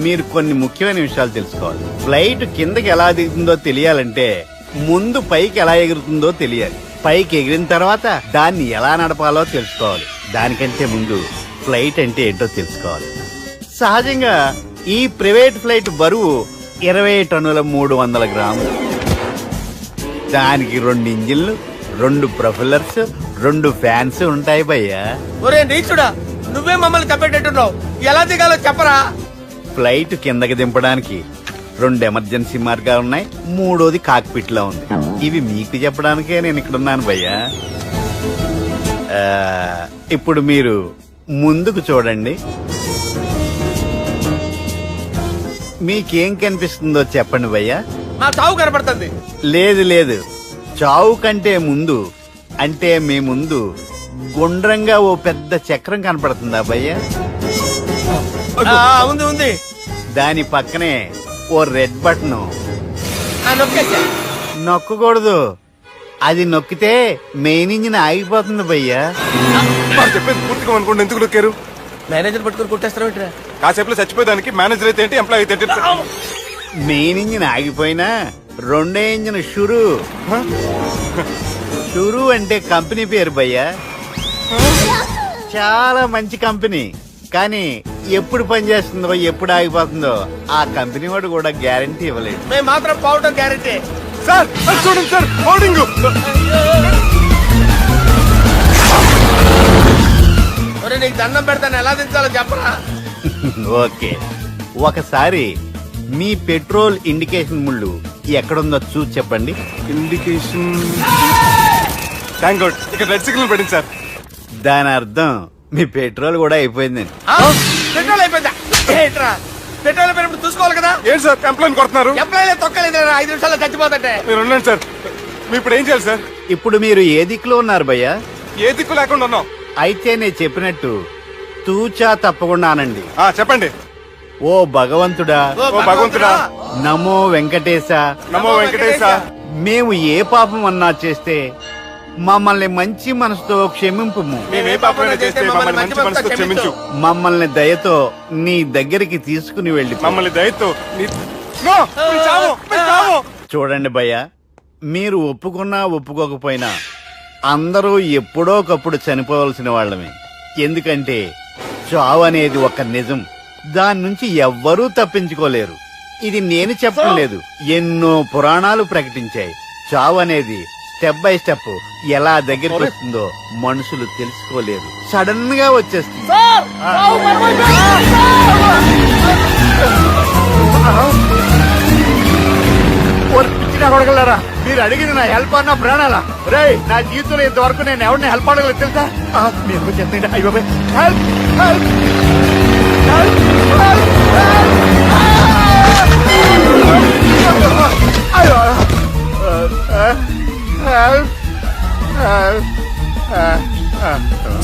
మీరు కొన్ని ముఖ్యమైన విషయాలు తెలుసుకోవాలి. ఫ్లైట్ కిందకి ఎలా దిగుతుందో తెలియాలంటే ముందు పైకి ఎలా ఎగురుతుందో తెలియాలి. పైకి ఎగిరిన తర్వాత దాన్ని ఎలా నడపాలో తెలుసుకోవాలి. దానికంటే ముందు ఫ్లైట్ అంటే ఏంటో తెలుసుకోవాలి. సహజంగా ఈ ప్రైవేట్ ఫ్లైట్ బరువు 20 టన్నుల 300 గ్రాములు. దానికి 2 ఇంజిన్లు, 2 ప్రొఫెల్లర్స్, 2 ఫ్యాన్స్ ఉంటాయి భయ్యా. ఒరే నీచుడా, నువ్వే మమ్మల్ని తప్పేటట్టున్నావు. ఎలా దిగాలో చెప్పరా? ఫ్లైట్ కిందకి దింపడానికి 2 ఎమర్జెన్సీ మార్గాలు ఉన్నాయి. 3వది కాక్పిట్ లో ఉంది. ఇవి మీకు చెప్పడానికే నేను ఇక్కడ ఉన్నాను భయ్యా. ఇప్పుడు మీరు ముందుకు చూడండి. మీకేం కనిపిస్తుందో చెప్పండి భయ్యా. మా చావు కనపడుతుంది. లేదు, చావు కంటే ముందు అంటే మీ ముందు గుండ్రంగా ఓ పెద్ద చక్రం కనపడుతుందా భయ్యా? ఉంది. దాని పక్కనే ఓ రెడ్ బటన్. నొక్కేసా. నొక్కకూడదు, అది నొక్కితే మెయిన్ ఇంజిన్ ఆగిపోతుంది భయ్యా. వాడు చెప్పేది పూర్తిగా అనుకోండి. ఎందుకు నొక్కారు? మేనేజర్ పట్టుకుని కొట్టేస్తారా? కాసేపులో చచ్చిపోయేదానికి మేనేజర్ అయితే ఏంటి, ఎంప్లాయ్ అయితే ఏంటి? మెయిన్ ఇంజిన్ ఆగిపోయినా 2వ ఇంజిన్ షురు అంటే కంపెనీ పేరు భయ్యా. చాలా మంచి కంపెనీ, కానీ ఎప్పుడు పనిచేస్తుందో ఎప్పుడు ఆగిపోతుందో ఆ కంపెనీ వాడు కూడా గ్యారంటీ ఇవ్వలేదు. మేము మాత్రం పోవటం గ్యారెంటీ. సార్ అది చూడండి సార్, హోర్డింగ్. ఒరే నీకు దండం పెడతాను, ఎలా దించాలో చెప్పరా? ఓకే, ఒకసారి మీ పెట్రోల్ ఇండికేషన్ ముళ్ళు ఎక్కడుందో చూసి చెప్పండి. ఇండికేషన్. థ్యాంక్ గాడ్, ఇక్కడ రెడ్ సిగ్నల్ పడింది సార్. దాని అర్థం మీ పెట్రోల్ కూడా అయిపోయిందండి. పెట్రోల్ అయిపోయిందా? ఏంట్రా పెట్రోల్ అయిపోయినప్పుడు చూసుకోవాలి కదా. ఏంటి సార్ కంప్లైంట్ కొడుతున్నారు? ఎంప్లాయీ తొక్కలేదు. 5 నిమిషాల్లో చచ్చిపోతుంటే. మీరు ఉండండి సార్. మీరు ఇప్పుడు ఏం చేయాలి సార్? ఇప్పుడు మీరు ఏ దిక్కులో ఉన్నారు భయ్యా? ఏ దిక్కు లేకుండా ఉన్నాం. అయితే నేను చెప్పినట్టు తూచా తప్పకుండా అనండి. చెప్పండి. ఓ భగవంతుడా, ఓ భగవంతుడా, నమో వెంకటేశ, నమో వెంకటేశ. మేము ఏ పాపం అన్నా చేస్తే మమ్మల్ని మంచి మనసుతో క్షమింపు. మేము ఏ పాపమైనా చేస్తే మమ్మల్ని మంచి మనసుతో క్షమించు. మమ్మల్ని దయతో నీ దగ్గరికి తీసుకుని వెళ్ళి మమ్మల్ని దయతో నో, మీరు చావు, మీరు చావు. చూడండి భయ్యా, మీరు ఒప్పుకున్నా ఒప్పుకోకపోయినా అందరూ ఎప్పుడో ఒకప్పుడు చనిపోవలసిన వాళ్ళమే. ఎందుకంటే చావు అనేది ఒక నిజం, దాని నుంచి ఎవ్వరూ తప్పించుకోలేరు. ఇది నేను చెప్పడం లేదు, ఎన్నో పురాణాలు ప్రకటించాయి. చావు అనేది స్టెప్ బై స్టెప్ ఎలా దగ్గరికి వస్తుందో మనుషులు తెలుసుకోలేరు, సడన్ గా వచ్చేస్తుంది. అడగలరా? మీరు అడిగింది నా హెల్ప్ అన్న ప్రాణాలా? రే, నా జీవితంలో ఇంతవరకు నేను ఎవరిని హెల్ప్ అడగలేదు తెలుసా? మీరు చెప్పండి. అయ్యో హెల్ప్, హెల్ప్,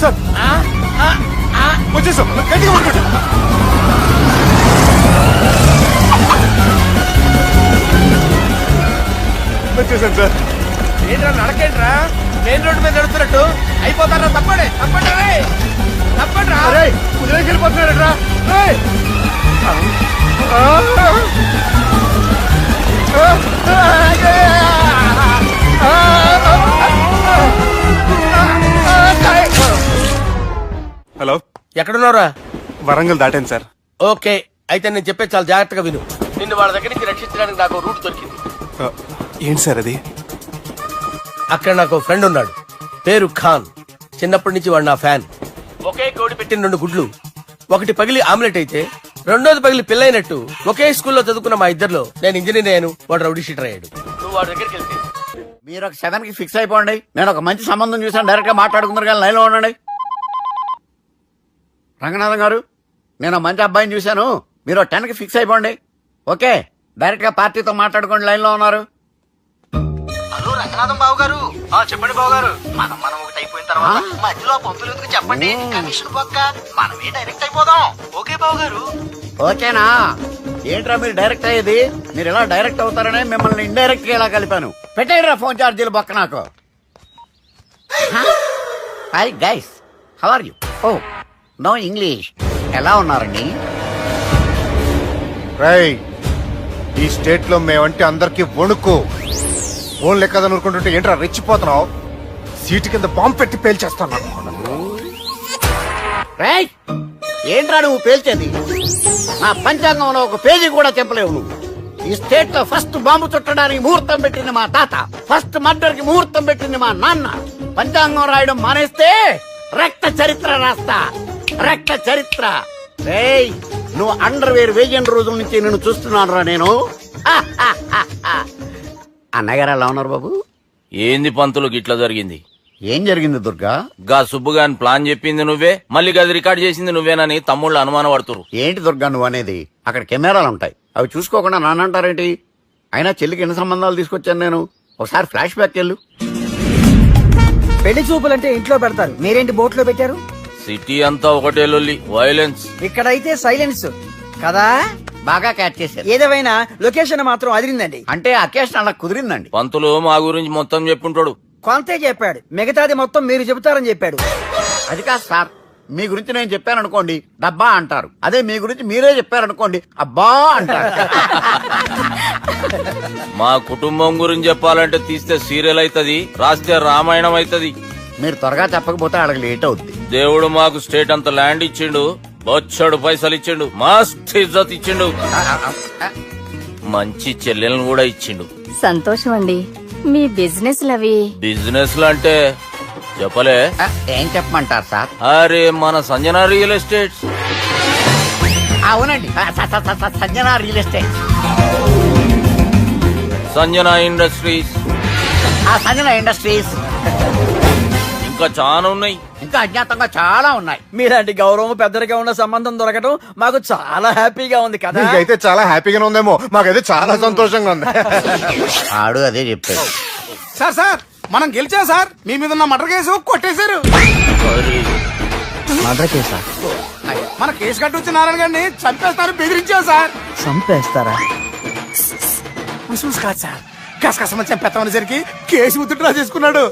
సార్ వచ్చేసాం, గట్టిగా పట్టుకోండి. వచ్చేసాను సార్. ఏంట్రా నడకేంట్రా? మెయిన్ రోడ్డు మీద నడుస్తున్నట్టు అయిపోతారా? తప్పండి, తప్పండి, తప్పండి రా. కుదిరేకి వెళ్ళిపోతున్నారట్రా. హలో, ఎక్కడున్నారా? వరంగల్ దాటాను సార్. ఓకే, అయితే నేను చెప్పే చాలా జాగ్రత్తగా విను. నిన్ను వాళ్ళ దగ్గర నుంచి రక్షించడానికి నాకు రూట్ దొరికింది. ఏంటి సార్ అది? అక్కడ నాకు ఫ్రెండ్ ఉన్నాడు, పేరు ఖాన్. చిన్నప్పటి నుంచి వాడు నా ఫ్యాన్. ఒకే కోడి పెట్టిన 2 గుడ్లు, ఒకటి పగిలి ఆమ్లెట్ అయితే 2వది పగిలి పిల్లైనట్టు ఒకే స్కూల్లో చదువుకున్న మా ఇద్దరిలో నేను ఇంజనీర్ అయ్యాను, వాడు రౌడీ షీటర్ అయ్యాడు. నువ్వు వాడి దగ్గరికి వెళ్తే మీరు ఒక 7 కి ఫిక్స్ అయిపోండి. నేను ఒక మంచి సంబంధం చూసాను, డైరెక్ట్ గా మాట్లాడుకుందరు కానీ లైన్లో ఉండండి. రంగనాథం గారు, నేను మంచి అబ్బాయిని చూశాను, మీరు 10 కి ఫిక్స్ అయిపోండి. ఓకే, డైరెక్ట్ గా పార్టీతో మాట్లాడుకోండి. లైన్ లో ఉన్నారు. హలో రంగనాథం బాబు గారు. చెప్పండి బాబు గారు. మనం ఒకటి అయిపోయిన తర్వాత మధ్యలో పంతులు ఎందుకు చెప్పండి, కమిషన్ పక్క మనమే డైరెక్ట్ అయిపోదాం. ఓకే బాబు గారు. ఓకేనా? ఏంట్రా మీరు డైరెక్ట్ అయ్యేది? మీరు ఇలా డైరెక్ట్ అవుతారనే మిమ్మల్ని ఇండైరెక్ట్ గా ఇలా కలిపాను. పెట్టేయరా ఫోన్ ఛార్జీలు బొక్క నాకు. Hi guys, how are you? Oh no English. ఎలా ఉన్నారండి? రేయ్, ఈ స్టేట్ లో మేమంటే అందరికి వణుకు. ఫోన్ లెక్క అనుకుంటుంటే ఏంట్రా రెచ్చిపోతున్నావు? సీటు కింద బాంబు పెట్టి పేల్చేస్తాను. రేయ్, ఏంట్రా నువ్వు పేల్చేది? నా పంచాంగంలో ఒక పేజీ కూడా చెప్పలేవు నువ్వు. ఈ స్టేట్ లో ఫస్ట్ బాంబు చుట్టడానికి ముహూర్తం పెట్టింది మా తాత, ఫస్ట్ మర్డర్ కి ముహూర్తం పెట్టింది మా నాన్న. పంచాంగం రాయడం మానేస్తే రక్త చరిత్ర రాస్తా, రక్త చరిత్ర. రేయ్, నువ్వు అండర్వేర్ వేయని రోజుల నుంచి నేను చూస్తున్నాను రా నేను. అన్నగారు ఎలా ఉన్నారు బాబు? ఏంది పంతులు గిట్లా జరిగింది? ఏం జరిగింది దుర్గా? గా సుబ్బుగాని ప్లాన్ చెప్పింది నువ్వే, మళ్ళీ గది రికార్డ్ చేసింది నువ్వేనని తమ్ముళ్ళు అనుమాన పడుతురు. ఏంటి దుర్గా నువ్వు అనేది? అక్కడ కెమెరాలు ఉంటాయి, అవి చూసుకోకుండా నానంటారేంటి? అయినా చెల్లికి ఎన్ని సంబంధాలు తీసుకొచ్చాను నేను. ఒకసారి ఫ్లాష్ బ్యాక్ వెళ్ళు. పెళ్లి చూపులంటే ఇంట్లో పెడతారు, మీరేంటి బోట్ లో పెట్టారు? సిటీ అంతా ఒకటే లొల్లి, వైలెన్స్. ఇక్కడైతే సైలెన్స్ కదా. బాగా క్యాచ్ చేశారు. ఏదేమైనా లొకేషన్ మాత్రం అదిరిందండి. అంటే అకేషన్ అలా కుదిరిందండి. పంతులు మా గురించి మొత్తం చెప్పుంటాడు. కొంతే చెప్పాడు, మిగతాది మొత్తం మీరు చెబుతారని చెప్పాడు. అది కాదు సార్, మీ గురించి నేను చెప్పాను అనుకోండి డబ్బా అంటారు, అదే మీ గురించి మీరే చెప్పారనుకోండి అబ్బా అంటారు. మా కుటుంబం గురించి చెప్పాలంటే తీస్తే సీరియల్ అవుతుంది, రాస్తే రామాయణం అవుతుంది. మీరు త్వరగా చెప్పకపోతే అడగ లేట్ అవుద్ది. దేవుడు మాకు స్టేట్ అంత ల్యాండ్ ఇచ్చిండు, బొచ్చడు పైసలు ఇచ్చిండు, మస్త్ ఇజ్జత్ ఇచ్చిండు, మంచి చెల్లెలను కూడా ఇచ్చిండు. సంతోషం అండి. మీ బిజినెస్ లవి బిజినెస్ లు అంటే చెప్పలే. ఏం చెప్పమంటారు సార్? అరే మన సంజన రియల్ ఎస్టేట్స్. అవునండి, Sanjana real estate, Sanjana industries, Sanjana industries, ఇంకా చాలా ఉన్నాయి. ఇంకా అజ్ఞాతంగా చాలా ఉన్నాయి. మీలాంటి గౌరవం పెద్దరిగా ఉన్న సంబంధం దొరకడం మాకు చాలా హ్యాపీగా ఉంది కదా. మీకైతే చాలా హ్యాపీగానే ఉందేమో, మాకైతే చాలా సంతోషంగా ఉంది. ఆడు అదే చెప్పాడు. సార్ సార్, మనం గెలిచాం సార్. మీ మీద ఉన్న మర్డర్ కేసు కొట్టేశారు. మర్డర్ కేసా? మన కేసు కట్టి నారాయణ గారిని చంపేస్తారు బెదిరించాం సార్. చంపేస్తారా? చూసి కాదు సార్, కసకసమని చంపేస్తామనేసరికి కేసు ముద్దు డ్రా చేసుకున్నాడు.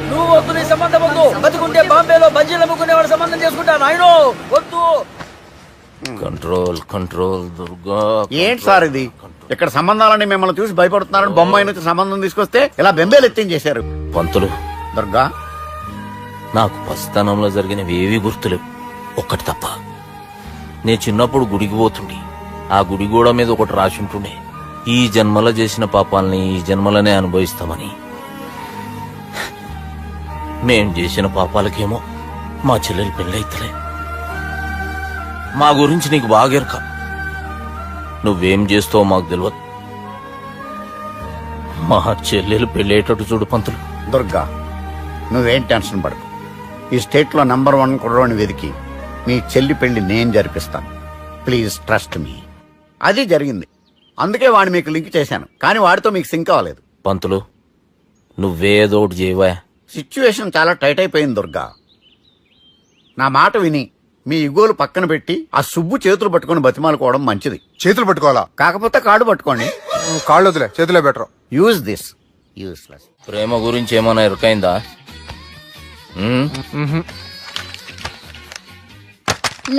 నువ్వు వద్దు, నీ సంబంధం వద్దు. బతుకుంటే బాంబేలో బజ్జీలు అమ్ముకునే వాడు సంబంధం చేసుకుంటా నాయనో, వద్దు. Control control Durga. ఏంటి సార్ ఇది? ఇక్కడ సంబంధాలని మిమ్మల్ని చూసి భయపడుతున్నారని బొంబాయి నుంచి సంబంధం తీసుకొస్తే ఇలా బెంబేలు ఎత్తించేశారు. పంతులు, దుర్గా, నాకు పసితనంలో జరిగినవి ఏవి గుర్తులేవు, ఒక్కటి తప్ప. నేను చిన్నప్పుడు గుడికి పోతుండే, ఆ గుడి గోడ మీద ఒకటి రాసి ఉంటుండే, ఈ జన్మలో చేసిన పాపాలని ఈ జన్మలనే అనుభవిస్తామని. మేం చేసిన పాపాలకేమో మా చెల్లెలు పెళ్ళైతలే. మా గురించి నీకు బాగెరక, నువ్వేం చేస్తావో మాకు తెలియదు. మా చెల్లెలు పెళ్ళేటట్టు చూడు పంతులు. దుర్గా, నువ్వేం టెన్షన్ పడకు. ఈ స్టేట్ లో నంబర్ 1 కుర్రోని వెతికి నీ చెల్లి పెళ్లి నేను జరిపిస్తాను. Please trust me. అది జరిగింది, అందుకే వాడిని మీకు లింక్ చేశాను, కానీ వాడితో మీకు సింక్ అవ్వలేదు. పంతులు, నువ్వేదో ఒకటి చేయవా. సిచ్యువేషన్ చాలా టైట్ అయిపోయింది దుర్గా. నా మాట విని మీ ఇగోలు పక్కన పెట్టి ఆ సుబ్బు చేతులు పట్టుకుని బతిమాలుకోవడం మంచిది. చేతులు పట్టుకోవాలా? కాకపోతే కాళ్ళు పట్టుకోండి. కాళ్ళు వదిలే, చేతులే బెటర్. Use this. యూస్లెస్. ప్రేమ గురించి ఏమైనా ఎరుకైందా?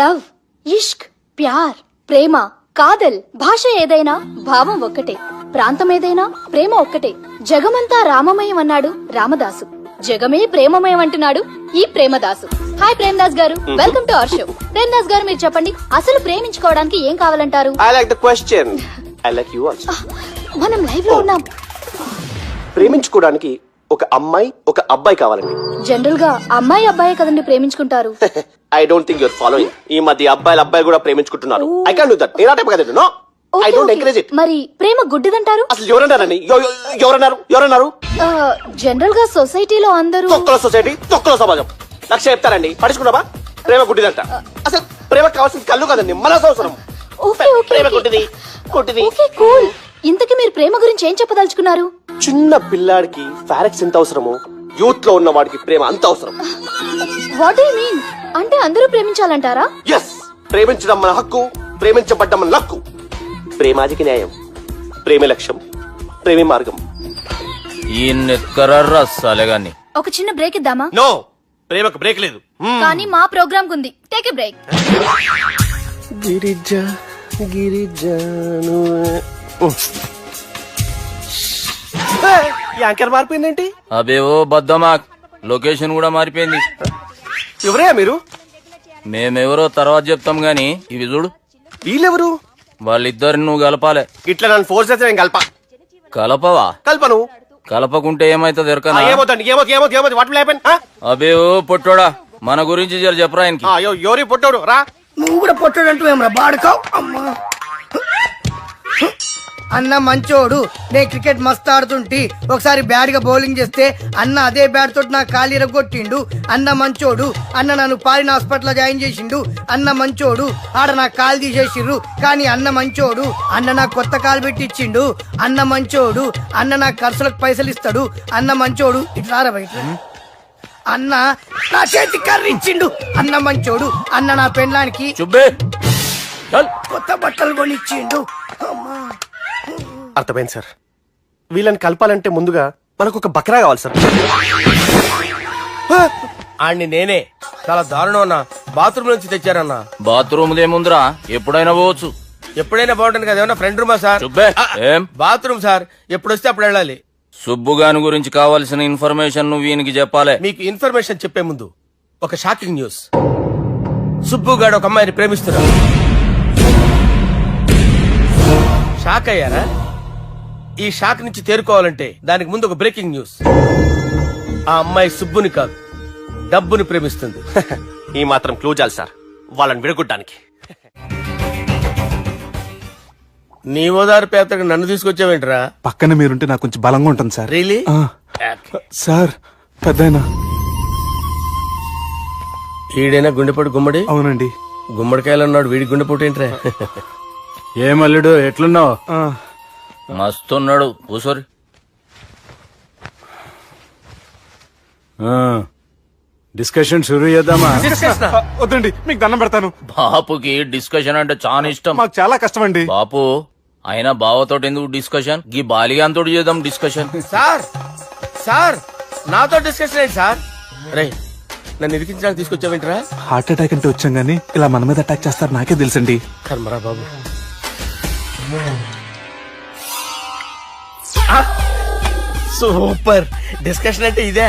లవ్, ఇష్క్, ప్యార్, ప్రేమ, కాదల్, భాష ఏదైనా భావం ఒక్కటే, ప్రాంతం ఏదైనా ప్రేమ ఒక్కటే. జగమంతా రామమయం అన్నాడు రామదాసు, జగమే ప్రేమమయం అంటున్నాడు ఈ ప్రేమదాసు. హాయ్ ప్రేమదాస్ గారు, welcome to our show. Premadasa గారు, మీరు చెప్పండి, అసలు ప్రేమించుకోవడానికి ఏం కావాలంటారు? I like the question. I like you also. మనం లైవ్ లో ఉన్నాం. ప్రేమించుకోవడానికి ఒక అమ్మాయి ఒక అబ్బాయి కావాలండి. జనరల్ గా అమ్మాయి అబ్బాయి కదండి ప్రేమించుకుంటారు. I don't think you're following. ఈ మధ్య అబ్బాయిలు అబ్బాయి కూడా ప్రేమించుకుంటున్నారు. I can't do that. నేను ఆ టైప్ కదండి. No. Okay, I don't okay. encourage it. మరి ప్రేమ గుడ్డిదంటారు? అసలు ఎవరన్నారని ఎవరన్నారు జనరల్ గా సొసైటీలో అందరూ తొక్కల సొసైటీ తొక్కల సమాజం లక్ష చెప్తారండి పడుచుకున్నావా ప్రేమ గుడ్డిదంట అసలు ప్రేమ కావాల్సింది కళ్ళు కదండి మనసు అవసరం ఓకే, ఓకే, ప్రేమ ఓకే. గుడ్డిది ఓకే, కూల్. ఇంతకీ మీరు ప్రేమ గురించి ఏం చెప్పదలుచుకున్నారు? చిన్న పిల్లాడికి ఫారెక్స్ ఎంత అవసరమో యూత్ లో ఉన్న వాడికి ప్రేమ అంత అవసరం వాట్ డూ యు మీన్? అంటే అందరూ ప్రేమించాలంటారా? ఎస్ ప్రేమించడం మన హక్కు ప్రేమించబడ్డం మన లక్కు ప్రేమాదికి న్యాయం ప్రేమే లక్ష్యం ప్రేమే మార్గం ఈ నెత్కరర్రా సలేగాన్ని. ఒక చిన్న బ్రేక్ ఇద్దామా? నో ప్రేమకు బ్రేక్ లేదు కానీ మా ప్రోగ్రామ్ కుంది. Take a break. గిరిజ గిరిజను యాంకర్ మారిపోయిందేంటి అబే ఓ బద్దమా లొకేషన్ కూడా మారిపోయింది. ఎవరే మీరు మేమెవరో తర్వాత చెప్తాం గాని ఇవి చూడు. వీళ్ళెవరు వాళ్ళిద్దరిని నువ్వు కలపాలే. ఇట్లా నన్ను ఫోర్స్ చేస్తే నేను కలపవా? కల్పను కలపకుంటే ఏమైతుంది ఎరకనా? ఏమవుతండి ఏమవుతుంది వాటి లేపన్ అబే ఓ పొట్టోడా మన గురించి జర చెప్పరా ఆయనకి. ఎవరి పొట్టాడు రా నువ్వు కూడా పొట్టాడంటూ ఏమరా బాడుకావు అమ్మా. అన్న మంచోడు, నేను క్రికెట్ మస్తు ఆడుతుంటి. ఒకసారి బ్యాట్ గా బౌలింగ్ చేస్తే అన్న అదే బ్యాట్ తోటి నా కాలు ఇరగొట్టిండు. అన్న మంచోడు, అన్న నన్ను పాలిన హాస్పిటల్ జాయిన్ చేసిండు. అన్న మంచోడు, ఆడ నా కాలు తీసేసిండ్రు కానీ అన్న మంచోడు. అన్న నాకు కొత్త కాలు పెట్టిచ్చిండు. అన్న మంచోడు, అన్న నా ఖర్చులకు పైసలు ఇస్తాడు. అన్న మంచోడు. ఇట్లా బయట అన్న నా చేతి కర్రీ ఇచ్చిండు. అన్న మంచోడు, అన్న నా పెళ్ళానికి చుబ్బే చల్. కొత్త బట్టలు కొనిచ్చిండు. అమ్మా అర్థమైంది సార్ వీళ్ళని కలపాలంటే ముందుగా మనకు ఒక బకరా కావాలి సార్ ఆడిని నేనే చాలా దారుణం అన్నా. బాత్రూమ్ నుంచి తెచ్చారన్నా. బాత్రూమ్ దేముందిరా ఎప్పుడైనా పోవచ్చు. ఎప్పుడైనా బాగుంటుంది కదా. ఏమన్నా ఫ్రెండ్ రూమా సార్? చుబ్బే ఏం బాత్రూమ్ సార్, ఎప్పుడు వస్తే అప్పుడు వెళ్ళాలి. సుబ్బుగాని గురించి కావాల్సిన ఇన్ఫర్మేషన్ నువ్వు ఈయనకి చెప్పాలే. మీకు ఇన్ఫర్మేషన్ చెప్పే ముందు ఒక షాకింగ్ న్యూస్. సుబ్బుగాడు ఒక అమ్మాయిని ప్రేమిస్తున్నాడు. షాక్ అయ్యారా? ఈ షాక్ నుంచి తేరుకోవాలంటే దానికి ముందు ఒక బ్రేకింగ్ న్యూస్. ఆ అమ్మాయి సుబ్బుని కాదు డబ్బుని ప్రేమిస్తుంది. ఈ మాత్రం క్లూ చాలు సార్ వాళ్ళని విడగొట్టడానికి నీ ఓదారు పేదకు నన్ను తీసుకొచ్చావేంట్రా? పక్కన మీరుంటే నాకు కొంచెం బలంగా ఉంటుంది సార్ రియలీ? సార్ పెద్దయినా ఈడైనా గుండెపోటు గుమ్మడి? అవునండి గుమ్మడికాయలు అన్నాడు, వీడి గుండెపోటు ఏంట్రా? ఏమల్లుడు ఎట్లున్నావు? మస్తున్నాడు కూసోరి. డిస్కషన్ షురూ చేద్దామా? వద్దండి మీకు దండం పెడతాను బాపుకి డిస్కషన్ అంటే చాలా ఇష్టం. మాకు చాలా కష్టం అండి బాపు అయినా బావతోటి ఎందుకు డిస్కషన్? గీ బాలిగాంతో చేద్దాం డిస్కషన్. సార్ సార్ నాతో డిస్కషన్ ఏంటి సార్? రే నన్ను ఇరికించడానికి తీసుకొచ్చావేంట్రా? హార్ట్ అటాక్ అంటే వచ్చాం గానీ ఇలా మన మీద అటాక్ చేస్తారు నాకే తెలుసండి కర్మరా బాబు. సూపర్ డిస్కషన్ అంటే ఇదే.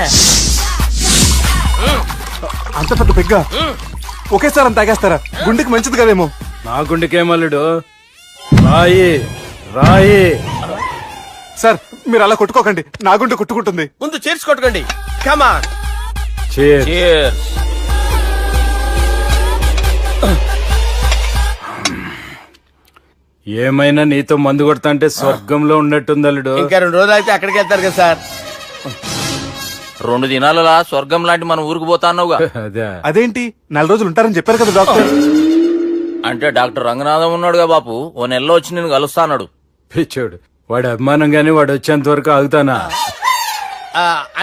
అంత పెద్ద పెగ్గ ఒకేసారి అంత తాగేస్తారా? గుండెకి మంచిది కదేమో. నా గుండెకేమల్లుడు రాయి రాయి. సార్ మీరు అలా కొట్టుకోకండి, నా గుండె కొట్టుకుంటుంది. ముందు చేర్చుకొట్టుకోండి. కమాన్. Cheers. ఏమైనా నీతో మందు కొడతా అంటే స్వర్గంలో ఉన్నట్టుంది అల్లుడు. ఇంకా 2 రోజులు అయితే అక్కడికి వెళ్తారు కదా సార్. 2 దినాలలా స్వర్గం లాంటి మన ఊరికి పోతా అన్నావుగా. అదే అదేంటి 4 రోజులు ఉంటారని చెప్పారు కదా డాక్టర్. అంటే డాక్టర్ రంగనాథం ఉన్నాడుగా బాపు, ఓ నెలలో వచ్చి నేను కలుస్తా అన్నాడు. పిచ్చోడు వాడి అభిమానం గాని వాడు వచ్చేంత వరకు ఆగుతానా?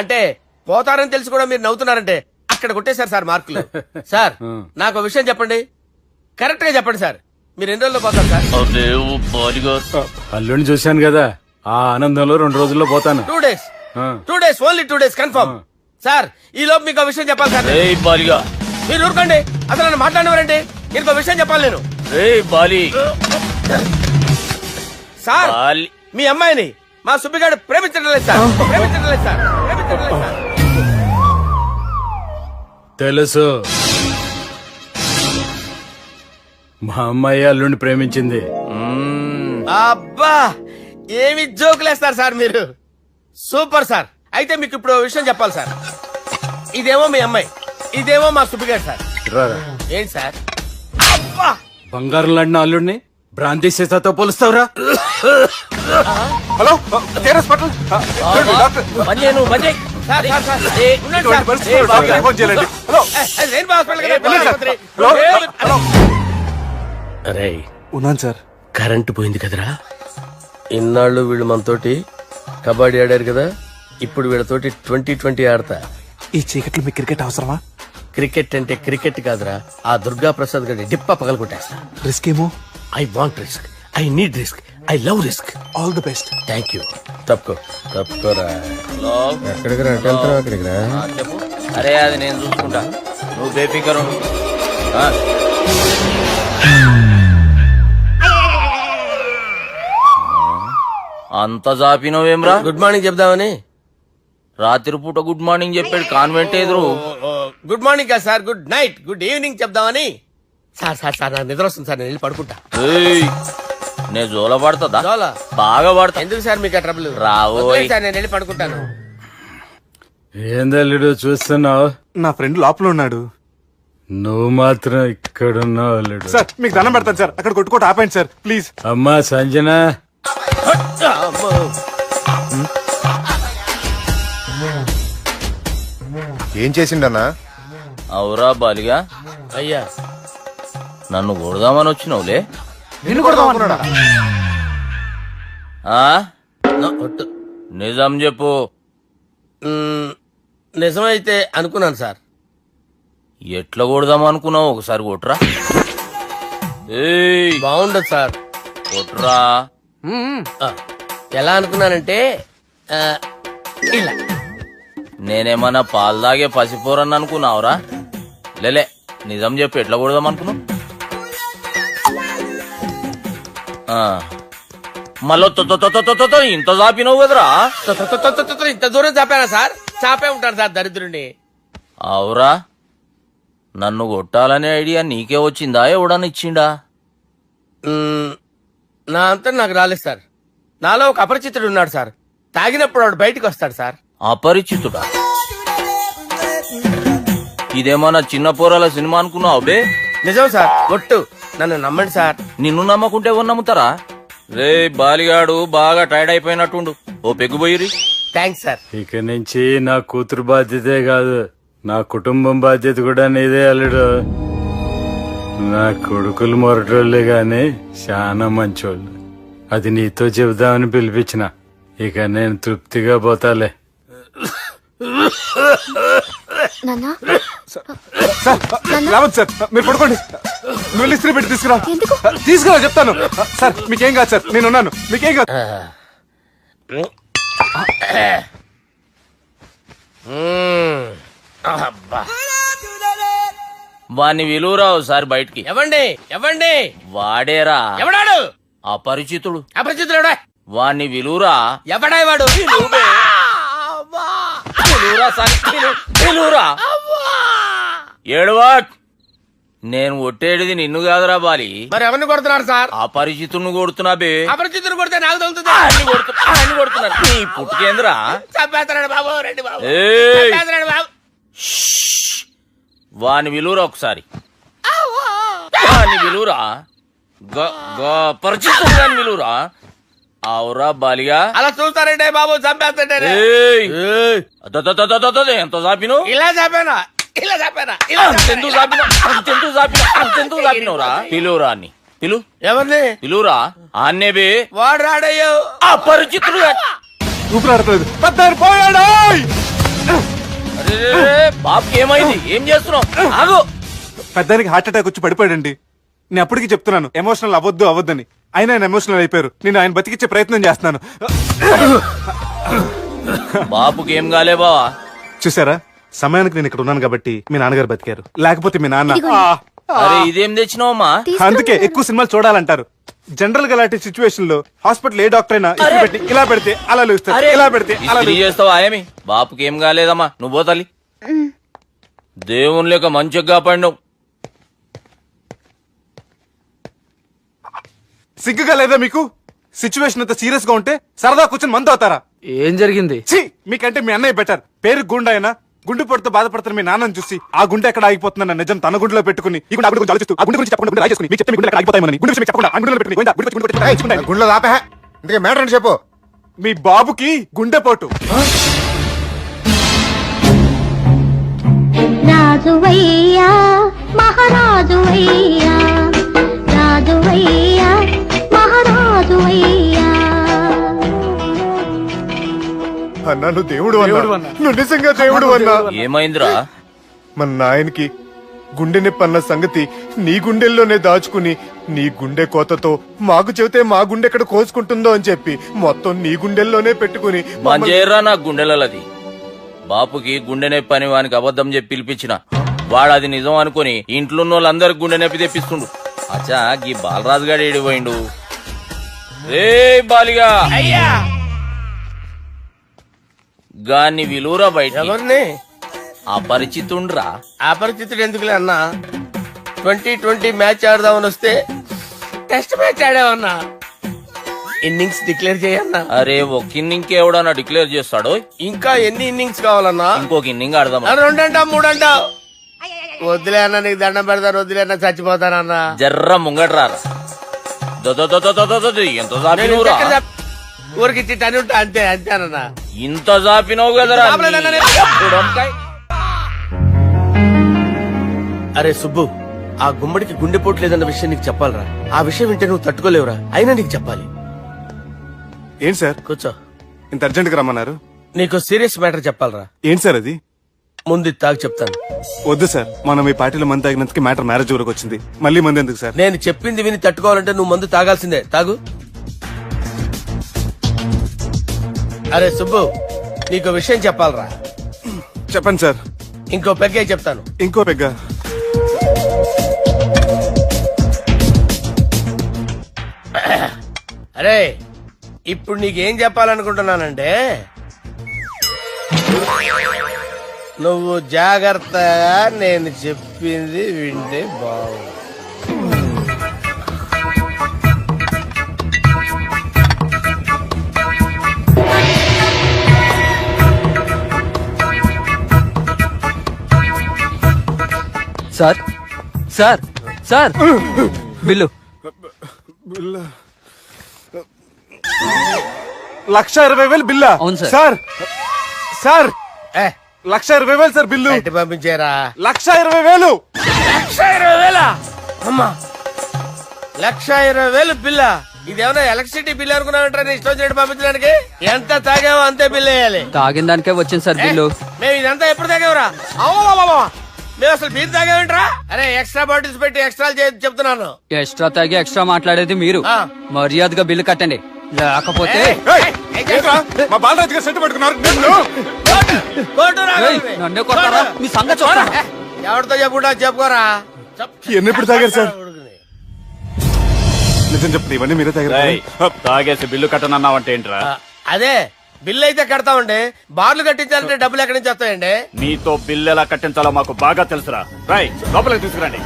అంటే పోతారని తెలిసి కూడా మీరు నవ్వుతున్నారంటే అక్కడ కొట్టేశారు సార్ మార్కులు. సార్ నాకు ఒక విషయం చెప్పండి, కరెక్ట్ గా చెప్పండి సార్. మీరు ఎన్ని రోజుల్లో పోతారు సార్? అల్లుడిని చూశాను కదా, ఆ ఆనందంలో 2 రోజుల్లో పోతాను. 2 days. 2 days, only 2 days confirm. Sir ఈ లోపు మీకు విషయం చెప్పాలి సార్. మీరు ఊరుకోండి, అసలు నన్ను మాట్లాడేవారండి. ఇంకో విషయం చెప్పాలి నేను. సార్ మీ అమ్మాయిని మా సుబ్బిగాడు ప్రేమించడం లేదు సార్. ప్రేమించడం లేదు సార్. ప్రేమించడం లేదు సార్. తెలుసు, మా అమ్మాయి అల్లుడిని ప్రేమించింది. అబ్బా ఏమి జోకులేస్తారు సార్ మీరు. Super sir. అయితే మీకు ఇప్పుడు ఓ విషయం చెప్పాలి సార్. ఇదేమో మీ అమ్మాయి, ఇదేమో మా సుబ్బిగాడు సార్. రారా. ఏంటి సార్? అబ్బా బంగారం లాంటి అల్లుడిని బ్రాంతి సీసాతో పోలుస్తావురా? హలో కేర్ హాస్పిటల్ డాక్టర్ బంద్ చేయి నువ్వు, బంద్ చేయి. Sir, sir, sir. ఏ, ఉండండి ఇటువంటి సార్. పరిస్థితుల్లో ఏ, బాబు గారు. ఫోన్ చేయాలండి. హలో ఏ, రెయిన్బో హాస్పిటల్ కదా, వెళ్ళండి సార్. ఆసుపత్రి. హలో హలో అరే ఉన్నాను సార్. కరెంటు పోయింది కదరా. ఇన్నాళ్ళు వీళ్ళు మనతోటి కబడ్డీ ఆడారు కదా, ఇప్పుడు వీళ్ళతోటి 2020 ఆడతా. ఈ చీకట్లో మీ క్రికెట్ అవసరమా? క్రికెట్ అంటే క్రికెట్ కాదురా, ఆ దుర్గా ప్రసాద్ గడి డిప్ప పగల కొట్టేస్తా. రిస్క్ ఏమో. I want risk, I need risk, I love risk. All the best. Thank you. తప్పుకోరా. హలో ఎక్కడికి రా, ఎటు వెళ్తున్నావు? అక్కడికి రా. చెప్పు. అరే అది నేను చూసుకుంటా, నువ్వు బేఫికర్ ఉండు. ఆ. అంత జాపినవేమ్రా? గుడ్ మార్నింగ్ చెప్దామని. రాత్రి పూట గుడ్ మార్నింగ్ చెప్పాడు కాన్వెంట్ ఎదురు. గుడ్ మార్నింగ్ కదా sir, good night, good evening చెప్దామని. సార్ సార్ సార్ నాకు నిద్ర వస్తుంది సార్, నేను వెళ్ళి పడుకుంటా. ఏయ్, నే జోల పడుతుందా? జోలా? బాగా పడతా. ఎందుకు సార్ మీకు ఆ ట్రబుల్? రావోయ్. వదిలేయ్ సార్, నేను వెళ్ళి పడుకుంటాను. ఏందల్లుడు చూస్తున్నావు? నా ఫ్రెండ్ లోపల ఉన్నాడు. నువ్వు మాత్రం ఇక్కడున్నావు అల్లుడు. సార్ మీకు దండం పెడతాను సార్, అక్కడ కొట్టుకోట ఆపండి సార్ ప్లీజ్. అమ్మా సంజన, అమ్మో. ఏం చేసిండన్నా? అవురా బాలిగా, అయ్యా నన్ను కొడదామని వచ్చినావులే. నిన్ను కొడదామన్నాడా? ఆ? ఒట్టు. నిజం చెప్పు. నిజమైతే అనుకున్నాను సార్. ఎట్లా కొడదాం అనుకున్నావు? ఒకసారి కొట్రా. ఏయ్, బాగుండదు సార్. కొట్రా. ఆ, ఎలా అనుకున్నానంటే ఆ, ఇలా. నేనేమన్నా పాలు తాగే పసిపోరని అనుకున్నావురా? లేలే, నిజం చెప్పు, ఎట్లా కొడదాం అనుకున్నావు? మళ్ళీ ఇంత చాపినావు కదరా? ఇంత దూరం చాపానా సార్? చాపే ఉంటాను సార్ దరిద్రుడిని. అవురా, నన్ను కొట్టాలనే ఐడియా నీకే వచ్చిందా? ఎవడన్నా ఇచ్చిండా? నా అంతా నాకు రాలేదు సార్. నాలో ఒక అపరిచితుడు ఉన్నాడు సార్. తాగినప్పుడు వాడు బయటికి వస్తాడు సార్. అపరిచితుడా? ఇదేమన్నా చిన్న పోరాల సినిమా అనుకున్నావు బే? నిజం సార్, ఒట్టు. నన్ను నమ్మండి సార్. నిన్ను నమ్మకుంటే ఎవరు నమ్ముతారా? రే బాలిగాడు బాగా టైర్డ్ అయిపోయినట్టుండు, ఓ పెగ్గుబోయిరి. Thanks sir. ఇక నుంచి నా కూతురు బాధ్యతే కాదు, నా కుటుంబం బాధ్యత కూడా నీదే అల్లుడు. నా కొడుకులు మొరటోళ్ళే గాని చాలా మంచోళ్ళు. అది నీతో చెబుదామని పిలిపించిన. ఇక నేను తృప్తిగా పోతాలే. నాన్నా సార్ రావద్దు సార్, మీరు పడుకోండి. నువ్వు వెళ్ళి ఇస్త్రీ పెట్టి తీసుకురా. తీసుకురా చెప్తాను. సార్ మీకేం కాదు సార్, నేను ఉన్నాను, మీకేం కాదు. అబ్బా. వాణ్ణి విలువరావు సార్ బయటికి. ఎవండి ఎవండి? వాడేరా ఎవడాడు? అపరిచితుడు. అపరిచితుడు వాణ్ణి విలువరా. ఎవడా వాడు? విలువరా సార్, విలువరా. ఏడవా, నేను కొట్టేడిది నిన్ను కాదురా బాలి. మరి ఎవరిని కొడుతున్నారు సార్? అపరిచితుడిని కొడుతున్నా బే. అపరిచితుడు కొడితే నాకు తగులుతుంది. అన్ని కొడుతున్నారు. నీ పుట్టుకేంద్రా? చంపేస్తున్నాడు బాబు, రండి బాబు. ఏయ్, చంపేస్తున్నాడు బాబు. వాని విలువరా ఒకసారి. వాని విలువరా. పరిచితుడు గాని విలువరా. అవురా బాలిగా. అలా చూస్తారంటే బాబు, చంపేస్తాడే. ఎంత చాపిను? ఇలా చంపానా? ఇలా చంపానా? అంతెందుకు చాపిన? అంతెందుకు చాపిన? అంతెందుకు చాపినవురా? పిలువురా అన్ని. పిలు. ఎవరిని? పిలువురా. ఆన్నే బే. వాడు రాడయ్యో. అపరిచితుడు. ఊపిరాడట్లేదు. పెద్ద పోయాడు. బాబుకి ఏమైంది? ఏం చేస్తున్నావు? ఆగు. పెద్దానికి హార్ట్ అటాక్ వచ్చి పడిపోయాడండి. నేను అప్పటికి చెప్తున్నాను ఎమోషనల్ అవ్వద్దని. అయినా ఆయన ఎమోషనల్ అయిపోయారు. నేను ఆయన బతికిచ్చే ప్రయత్నం చేస్తున్నాను. బాబుకి ఏం కాలే బావా? చూసారా, సమయానికి నేను ఇక్కడ ఉన్నాను కాబట్టి మీ నాన్నగారు బతికారు. లేకపోతే మీ నాన్న. అరే ఇదేం తెచ్చినావమ్మా? అందుకే ఎక్కువ సినిమాలు చూడాలంటారు. జనరల్ గా అలాంటి సిచ్యువేషన్ లో హాస్పిటల్ ఏ డాక్టర్ అయినా ఇట్లా పెట్టి ఇలా పెడితే అలా లేస్తారు, ఇలా పెడితే అలా ఇస్త్రీ చేస్తావా ఏమి? బాపుకి ఏం కాలేదమ్మా, నువ్వు పోతాలి. దేవుని లేక మంచిగా కాపాడినావు. సిగ్గుగా లేదా మీకు? సిచ్యువేషన్ అంత సీరియస్ గా ఉంటే సరదా కూర్చొని మందు అవుతారా? ఏం జరిగింది? ఛీ, మీకంటే మీ అన్నయ్య బెటర్. పేరు గుండా అయినా గుండెపోటుతో బాధపడుతున్న మీ నాన్నని చూసి ఆ గుండె ఎక్కడ ఆగిపోతుందన్న నిజం తన గుండెలో పెట్టుకుని ఈ గుండె గురించి ఆలోచిస్తూ ఆ గుండె గురించి చెప్పకుండా రాయి చేసుకుని మీకు చెప్తే మీ గుండె ఎక్కడ ఆగిపోతాయని గుండె విషయం చెప్పకుండా ఆ గుండెలో పెట్టుకుని గోవిందా, గుండె గుండె గుండె గుండె గుండె గుండెలో ఆపే ఇంతకీ మ్యాటర్ అని చెప్పు. మీ బాబుకి గుండెపోటు. రాజువయ్యా మహారాజువయ్యా రాజువయ్యా మహారాజువయ్యా. అన్నా నువ్వు దేవుడు అన్నా, నువ్వు నిజంగా దేవుడు అన్నా. ఏమైందిరా? మన నాయనకి గుండె నొప్పి అన్న సంగతి నీ గుండెల్లోనే దాచుకుని నీ గుండె కోతతో మాకు చెబితే మా గుండె ఎక్కడ కోసుకుంటుందో అని చెప్పి మొత్తం నీ గుండెల్లోనే పెట్టుకుని మంజేరా నా గుండెలది. బాపుకి గుండె నొప్పి అని వానికి అబద్ధం చెప్పి పిలిపించిన వాడు అది నిజం అనుకుని ఇంట్లో వాళ్ళందరికి గుండె నొప్పి తెప్పిస్తుండు. అచ్చా గీ బాలరాజు గారు ఏడిపోయిండు. రే బాలిగా అయ్యా గాన్ని విలువరా బయట. ఎవరిని? అపరిచితుండ్రా. అపరిచితుడు ఎందుకులే అన్నా, 2020 మ్యాచ్ ఆడదామని వస్తే టెస్ట్ మ్యాచ్ ఆడామన్నా. ఇన్నింగ్స్ డిక్లేర్ చేయన్నా. అరే ఒక ఇన్నింగ్ ఎవడన్నా డిక్లేర్ చేస్తాడో? ఇంకా ఎన్ని ఇన్నింగ్స్ కావాలన్నా? ఇంకొక ఇన్నింగ్ ఆడదాం. 2 అంటావు 3 అంటావు. వద్దులే అన్న, నీకు దండం పెడతాను. వద్దులే అన్న, చచ్చిపోతానన్నా. జర్ర ముంగట్రా. ఎంత జాపినవురా? ఊరికి ఇచ్చి టని ఉంటా అంతే అంతేనన్నా. ఇంత జాపినవు కదరా. అరే సుబ్బు, ఆ గుమ్మడికి గుండెపోటు లేదన్న విషయం నీకు చెప్పాలరా. ఆ విషయం వింటే నువ్వు తట్టుకోలేవురా, అయినా నీకు చెప్పాలి. ఏంటి సార్ కూర్చో. ఇంత అర్జెంట్ గా రమ్మన్నారు? నీకు సీరియస్ మ్యాటర్ చెప్పాలరా. ఏంటి సార్ అది? ముందు ఇది తాగు చెప్తాను. వద్దు సార్, మనం ఈ పార్టీలో మంది తాగినందుకు మ్యాటర్ మ్యారేజ్ వరకు వచ్చింది. మళ్ళీ మంది ఎందుకు సార్? నేను చెప్పింది విని తట్టుకోవాలంటే నువ్వు మందు తాగాల్సిందే. తాగు. అరే సుబ్బు, నీకు విషయం చెప్పాలరా. చెప్పండి సార్. ఇంకో పెగ్గే చెప్తాను. ఇంకో పెగ్గా? అరే ఇప్పుడు నీకేం చెప్పాలనుకుంటున్నానంటే, నువ్వు జాగ్రత్తగా నేను చెప్పింది వింటే బాగు. Sir sir sir bill. 1,20,000 బిల్లా? అవును సార్. సార్ సార్ ఏ, 1,20,000 సార్ బిల్లు. ఎట్టి పంపించారా? 1,20,000. 1,20,000 అమ్మా, 1,20,000 బిల్ల. ఇదేమన్నా ఎలక్ట్రిసిటీ బిల్ అనుకున్నామంటారా? నీ ఇష్టం వచ్చినట్టు పంపించడానికి. ఎంత తాగామో అంతే బిల్ వేయాలి. తాగిన దానికే వచ్చింది సార్ బిల్లు. మేము ఇదంతా ఎప్పుడు తాగావురా? అవ్వ, మేము అసలు బీర్ తాగామంటరా? అరే ఎక్స్ట్రా బాటిల్స్ పెట్టి ఎక్స్ట్రా చెప్తున్నాను. ఎక్స్ట్రా తాగి ఎక్స్ట్రా మాట్లాడేది మీరు. ఆ. మర్యాదగా బిల్లు కట్టండి, లేకపోతే ఏంట్రా? మా బాలరాజు గారు సెట్ పెట్టుకున్నారు. కోర్టు రాగలరు. నన్నే కొడతారా? మీ సంగతి చూస్తాను. ఎవరితో చెప్పుకుంటా చెప్పుకోరా. ఎన్నెప్పుడు తాగారు సార్? నిజం చెప్తే ఇవన్నీ మీరే తాగారు. తాగేసి బిల్లు కట్టనన్నావంటే ఏంట్రా? అదే బిల్లు అయితే కడతామండి. బార్లు కట్టించాలంటే డబ్బులు ఎక్కడి నుంచి వస్తాయండి? మీతో బిల్లు ఎలా కట్టించాలో మాకు బాగా తెలుసురా. రై లోపలికి తీసుకురండి.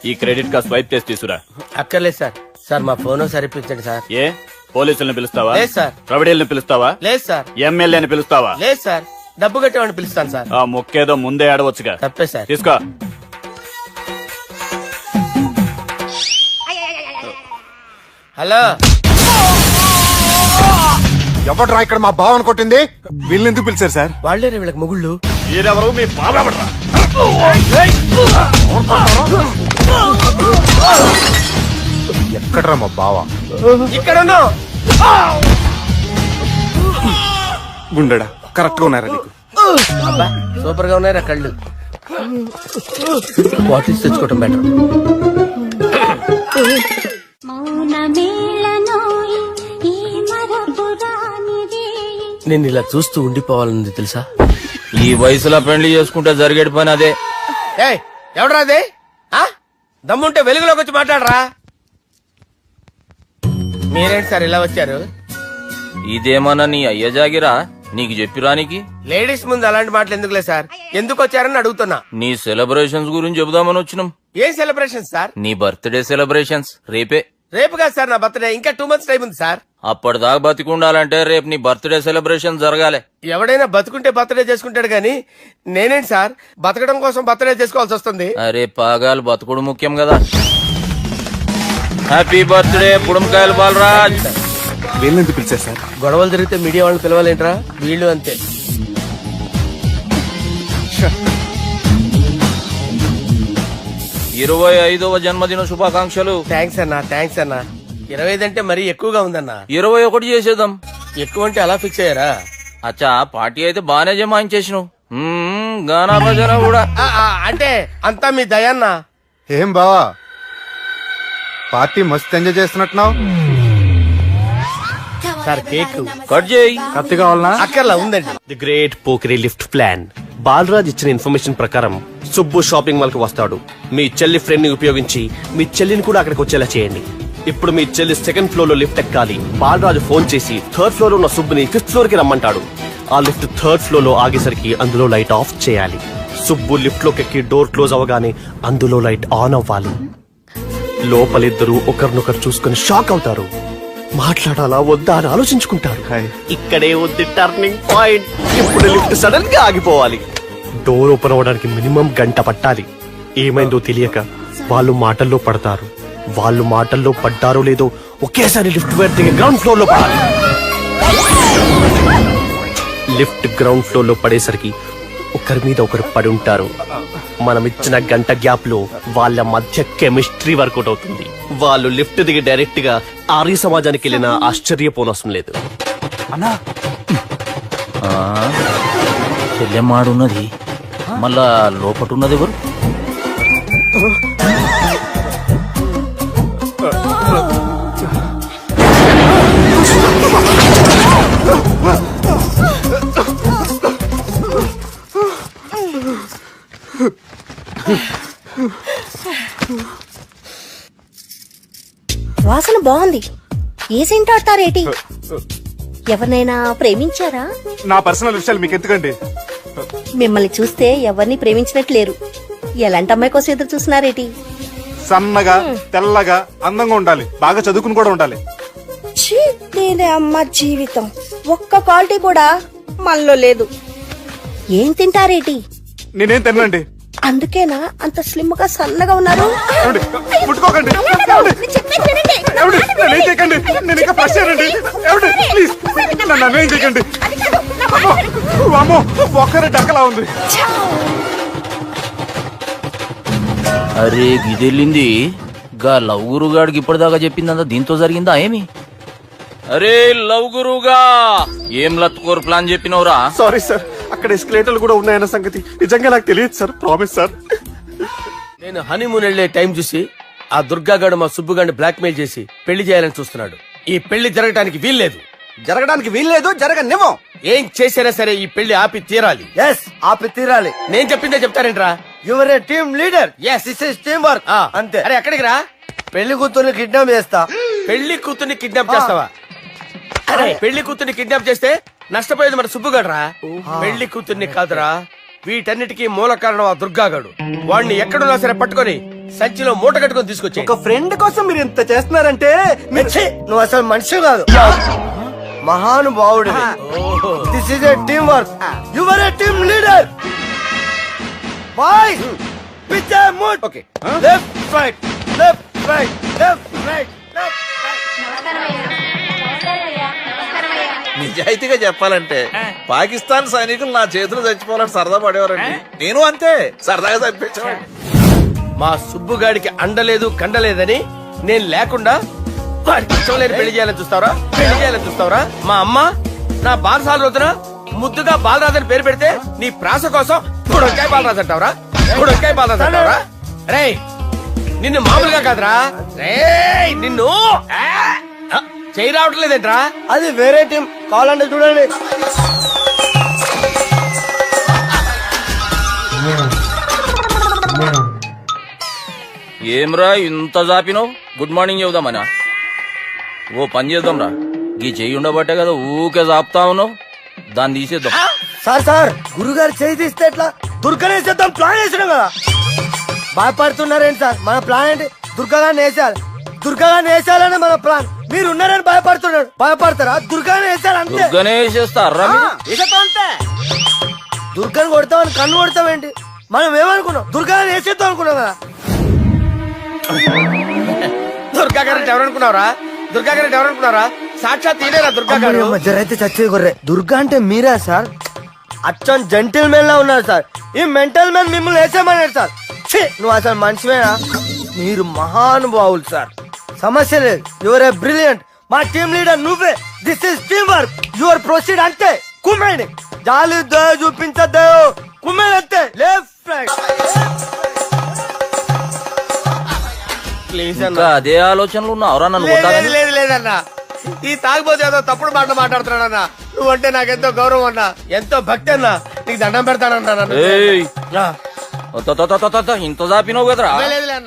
ఈ క్రెడిట్ కార్డ్ స్వైప్ చేసి తీసుకురా. అక్కర్లేదు సార్. సార్ మా ఫోన్ సరిపించండి సార్. ఏ పోలీసుల్ని పిలుస్తావా? లేదు సార్. ప్రొవిడీల్ని పిలుస్తావా? లేదు సార్. ఎమ్మెల్యేని పిలుస్తావా? లేదు సార్. డబ్బు కట్టేవాడిని పిలుస్తాను సార్. ఆ మొక్కేదో ముందే ఆడవచ్చుగా. తప్పే సార్. తీసుకో. హలో, ఎవడ్రా ఇక్కడ మా బావని కొట్టింది? వీళ్ళని ఎందుకు పిలిచారు సార్? వాళ్ళేరే వీళ్ళకి మొగుళ్ళు. మీరెవరు? మీ బాబా. ఎక్కడ్రా మా బావ? ఇక్కడ ఉన్నావు. గుండెడా కరెక్ట్ గా ఉన్నారా నీకు? అబ్బా సూపర్ గా ఉన్నాయిరా కళ్ళు. బాటిల్స్ తెచ్చుకోవటం బెటర్. నేను ఇలా చూస్తూ ఉండిపోవాలని తెలుసా? ఈ వయసులో పెళ్లి చేసుకుంటే జరిగేటి పని అదే. ఏయ్ ఎవడరా అదే? దమ్ముంటే వెలుగులోకి వచ్చి మాట్లాడరా. మీరేంటి సార్ ఇలా వచ్చారు? ఇదేమన్నా నీ అయ్య జాగిరా నీకు చెప్పిరానికి? లేడీస్ ముందు అలాంటి మాటలు ఎందుకులే సార్. ఎందుకు వచ్చారని అడుగుతున్నా. నీ సెలబ్రేషన్స్ గురించి చెబుదామని వచ్చినాం. ఏం సెలబ్రేషన్ సార్? నీ బర్త్డే సెలబ్రేషన్స్ రేపే. రేపు కాదు సార్ నా బర్త్డే. ఇంకా 2 months టైం ఉంది సార్. అప్పటిదాకా బతికుండాలంటే రేపు నీ బర్త్డే సెలబ్రేషన్ జరగాలి. ఎవడైనా బతుకుంటే బర్త్డే చేసుకుంటాడు కానీ నేనేంటి సార్ బతకడం కోసం బర్త్డే చేసుకోవాల్సి వస్తుంది. అరే పాగాలు బతుకుడు ముఖ్యం కదా. హ్యాపీ బర్త్డే పుడుమకాయలు బాలరాజ్. వీళ్ళెందుకు పిలిచారు సార్? గొడవలు జరిగితే మీడియా వాళ్ళని పిలవాలేంట్రా? వీళ్ళు అంతే. 25వ జన్మదిన శుభాకాంక్షలు. థ్యాంక్స్ అన్నా 25 అంటే మరీ ఎక్కువగా ఉందన్నా. 21 చేసేద్దాం. ఎక్కువ అంటే అలా ఫిక్స్ అయ్యారా? అచ్చా పార్టీ అయితే బానే జమాయించేసినావు. గానా భజన కూడా. అంటే అంతా మీ దయన్నా. ఏం బావా పార్టీ మస్తు ఎంజాయ్ చేస్తున్నట్టున్నావు. సార్ కేక్ కట్ చేయి. కత్తి కావాలనా? అక్కర్లా ఉందండి. ది గ్రేట్ పోకరీ లిఫ్ట్ ప్లాన్. బాలరాజ్ ఇచ్చిన ఇన్ఫర్మేషన్ ప్రకారం సుబ్బు షాపింగ్ మాల్ కు వస్తాడు. మీ చెల్లి ఫ్రెండ్ ని ఉపయోగించి మీ చెల్లిని కూడా అక్కడికి వచ్చేలా చేయండి. ఇప్పుడు మీ చెల్లి సెకండ్ ఫ్లోర్ లో లిఫ్ట్ ఎక్కాలి. బాలరాజు ఫోన్ చేసి థర్డ్ ఫ్లోర్ లో ఉన్న సుబ్బుని 5th ఫ్లోర్ కి రమ్మంటాడు. ఆ లిఫ్ట్ 3rd ఫ్లోర్ లో ఆగేసరికి అందులో లైట్ ఆఫ్ చేయాలి. సుబ్బు లిఫ్ట్ లోకి ఎక్కి డోర్ క్లోజ్ అవగానే అందులో లైట్ ఆన్ అవ్వాలి. లోపలిద్దరూ ఒకరినొకరు చూసుకుని షాక్ అవుతారు. మాట్లాడాలా వద్దా అని ఆలోచించుకుంటారు. ఇక్కడే ఉంది టర్నింగ్ పాయింట్. ఇప్పుడు లిఫ్ట్ సడన్ గా ఆగిపోవాలి. డోర్ ఓపెన్ అవ్వడానికి మినిమం గంట పట్టాలి. ఏమైందో తెలియక వాళ్ళు మాటల్లో పడతారు. వాళ్ళు మాటల్లో పడ్డారో లేదో ఒకేసారి లిఫ్ట్ వైర్ దిగి గ్రౌండ్ ఫ్లోర్ లో పడాలి. లిఫ్ట్ గ్రౌండ్ ఫ్లోర్ లో పడేసరికి ఒకరి మీద ఒకరు పడి ఉంటారు. మనం ఇచ్చిన గంట గ్యాప్ లో వాళ్ళ మధ్య కెమిస్ట్రీ వర్కౌట్ అవుతుంది. వాళ్ళు లిఫ్ట్ దిగి డైరెక్ట్ గా ఆర్య సమాజానికి వెళ్ళినా ఆశ్చర్యపోనవసరం లేదు. చెల్లెమ్మాడున్నది మళ్ళా లోపటున్నది ఎవరు? వాసన బాగుంది. ఏ సెంట్ ఆడతారేటి? ఎవరినైనా ప్రేమించారా? నా పర్సనల్ విషయాలు మీకు ఎందుకండి? మిమ్మల్ని చూస్తే ఎవరిని ప్రేమించినట్లేరు. ఎలాంటి అమ్మాయి కోసం ఎదురు చూస్తున్నారేటి? సన్నగా తెల్లగా అందంగా ఉండాలి. బాగా చదువుకుని కూడా ఉండాలి. నేనే అమ్మ జీవితం ఒక్క క్వాలిటీ కూడా మనలో లేదు. ఏం తింటారేటి? నేనేం తినండి. అందుకేనా అంత స్లిమ్ గా సన్నగా ఉన్నారు? ముట్టుకోకండి. నేనేం చేయకండి. నేను ఇంకా ఫ్రెష్ అయ్యానండి. ప్లీజ్ నన్ను ఏం చేయకండి. ఒక్కరే డక్కలా ఉంది. అరే గిదెళ్ళింది గా లవ్ గురుగాడికి ఇప్పటిదాకా చెప్పిందంతా దీంతో జరిగిందా ఏమి? అరే లవ్ గురుగా ఏం లత్కోర్ ప్లాన్ చెప్పినవురా? సారీ సార్, అక్కడ ఎస్కలేటర్లు కూడా ఉన్నాయన్న సంగతి నిజంగా నాకు తెలియదు సార్. Promise sir. నేను హనీమూన్ వెళ్లే టైం చూసి ఆ దుర్గాగాడు మా సుబ్బుగాడిని బ్లాక్ మెయిల్ చేసి పెళ్లి చేయాలని చూస్తున్నాడు. ఈ పెళ్లి జరగడానికి వీల్లేదు. జరగనివ్వం. ఏం చేసినా సరే ఈ పెళ్లి ఆపి తీరాలి. ఆపి తీరాలి. నేను చెప్పిందే చెప్తారేంట్రా? Your a team leader. Yes this is team work. అంతే. అరే ఎక్కడికి రా? పెళ్లి కూతుర్ని కిడ్నాప్ చేస్తా. పెళ్లి కూతుర్ని కిడ్నాప్ చేస్తావా? అరే పెళ్లి కూతుర్ని కిడ్నాప్ చేస్తే నష్టపోయేది మన సుబ్బుగాడ్రా. పెళ్లి కూతుర్ని కాదురా, వీటన్నిటికీ మూల కారణం ఆ దుర్గాగాడు. వాడిని ఎక్కడున్నా సరే పట్టుకొని సంచిలో మూట కట్టుకొని తీసుకొచ్చి. ఒక ఫ్రెండ్ కోసం మీరు ఇంత చేస్తున్నారంటే నువ్వు అసలు మనిషి కాదు, మహానుభావుడు. This is a team work. Your a team leader. Boy pitch move. Okay, left right left right left right left right. నిజాయితీగా చెప్పాలంటే పాకిస్తాన్ సైనికులు నా చేతులు చచ్చిపోవాలని సరదా పడేవారండి. నేను అంతే సరదాగా చనిపించేవాడిని. మా సుబ్బుగాడికి అండలేదు కండలేదని నేను లేకుండా వాడికి ఇష్టం లేని పెళ్లి చేయాలని చూస్తావరా? పెళ్లి చేయాలని చూస్తావరా? మా అమ్మ నా బాలసాల రోజున ముద్దుగా బాలరాజు పేరు పెడితే నీ ప్రాస కోసం గుడొక్కాయ బాలరాజు అంటావరా? గుడొక్కాయ బాలరాజు అంటావరా? రే నిన్ను మామూలుగా కాదురా, రే నిన్ను చేయి రావట్లేదేంట్రా? అది వేరే టీం, కావాలంటే చూడండి. ఏమ్రా ఇంత జాపినావు? Good morning చెబుదామనా? ఓ పని చేద్దాం రా, గీ చెయ్యి ఉండబట్టే కదా ఊకే జాపుతా ఉన్నావు. దాన్ని తీసేద్దాం. సార్ గురుగారు చేయి తీస్తే ఎట్లా? దుర్గనేసేద్దాం ప్లాన్ వేసినాం కదా. భయపడుతున్నారేంటి సార్? మన ప్లాన్ ఏంటి? దుర్గాగారిని వేసేయాలి. దుర్గాగారిని వేసేయాలని మన ప్లాన్. మీరు ఉన్నారని భయపడుతున్నాడు. భయపడతారా? దుర్గానే వేసారు అంతే. దుర్గనే వేసేస్తారా మీరు? ఇకతో అంతే. దుర్గాని కొడతామని కన్ను కొడతామేంటి? మనం ఏమనుకున్నాం? దుర్గాని వేసేద్దాం అనుకున్నాం కదా. దుర్గా గారు ఎవరనుకున్నారా? దుర్గా గారు ఎవరనుకున్నారా? సాక్షాత్ తీరేరా దుర్గా గారు. అయితే చచ్చే గొర్రె. దుర్గా అంటే మీరా సార్? అచ్చం జెంటిల్ మెన్ లా ఉన్నారు సార్. ఈ మెంటల్ మెన్ మిమ్మల్ని వేసేమన్నారు సార్. ఛీ, నువ్వు అసలు మనిషివేనా? మీరు మహానుభావులు సార్. సమస్య లేదు. Your a brilliant. మా టీమ్ లీడర్ నువ్వే. This is team work. Your proceed అంతే. కుమ్మేయండి. జాలి దయ చూపించద్దు. కుమ్మేయండి అంతే. Left right. ప్లీజ్ ఇంకా అదే ఆలోచనలు ఉన్నావురా నన్ను కొట్టాలని? లేదు లేదన్నా, ఈ తాగిపోతే ఏదో తప్పుడు మాట మాట్లాడుతున్నాడన్నా. నువ్వంటే నాకెంతో గౌరవం అన్నా, ఎంతో భక్తి అన్నా. నీకు దండం పెడతానన్నా. ఏయ్, ఇంత దాపినావు కదరా? లేదులే అన్నా.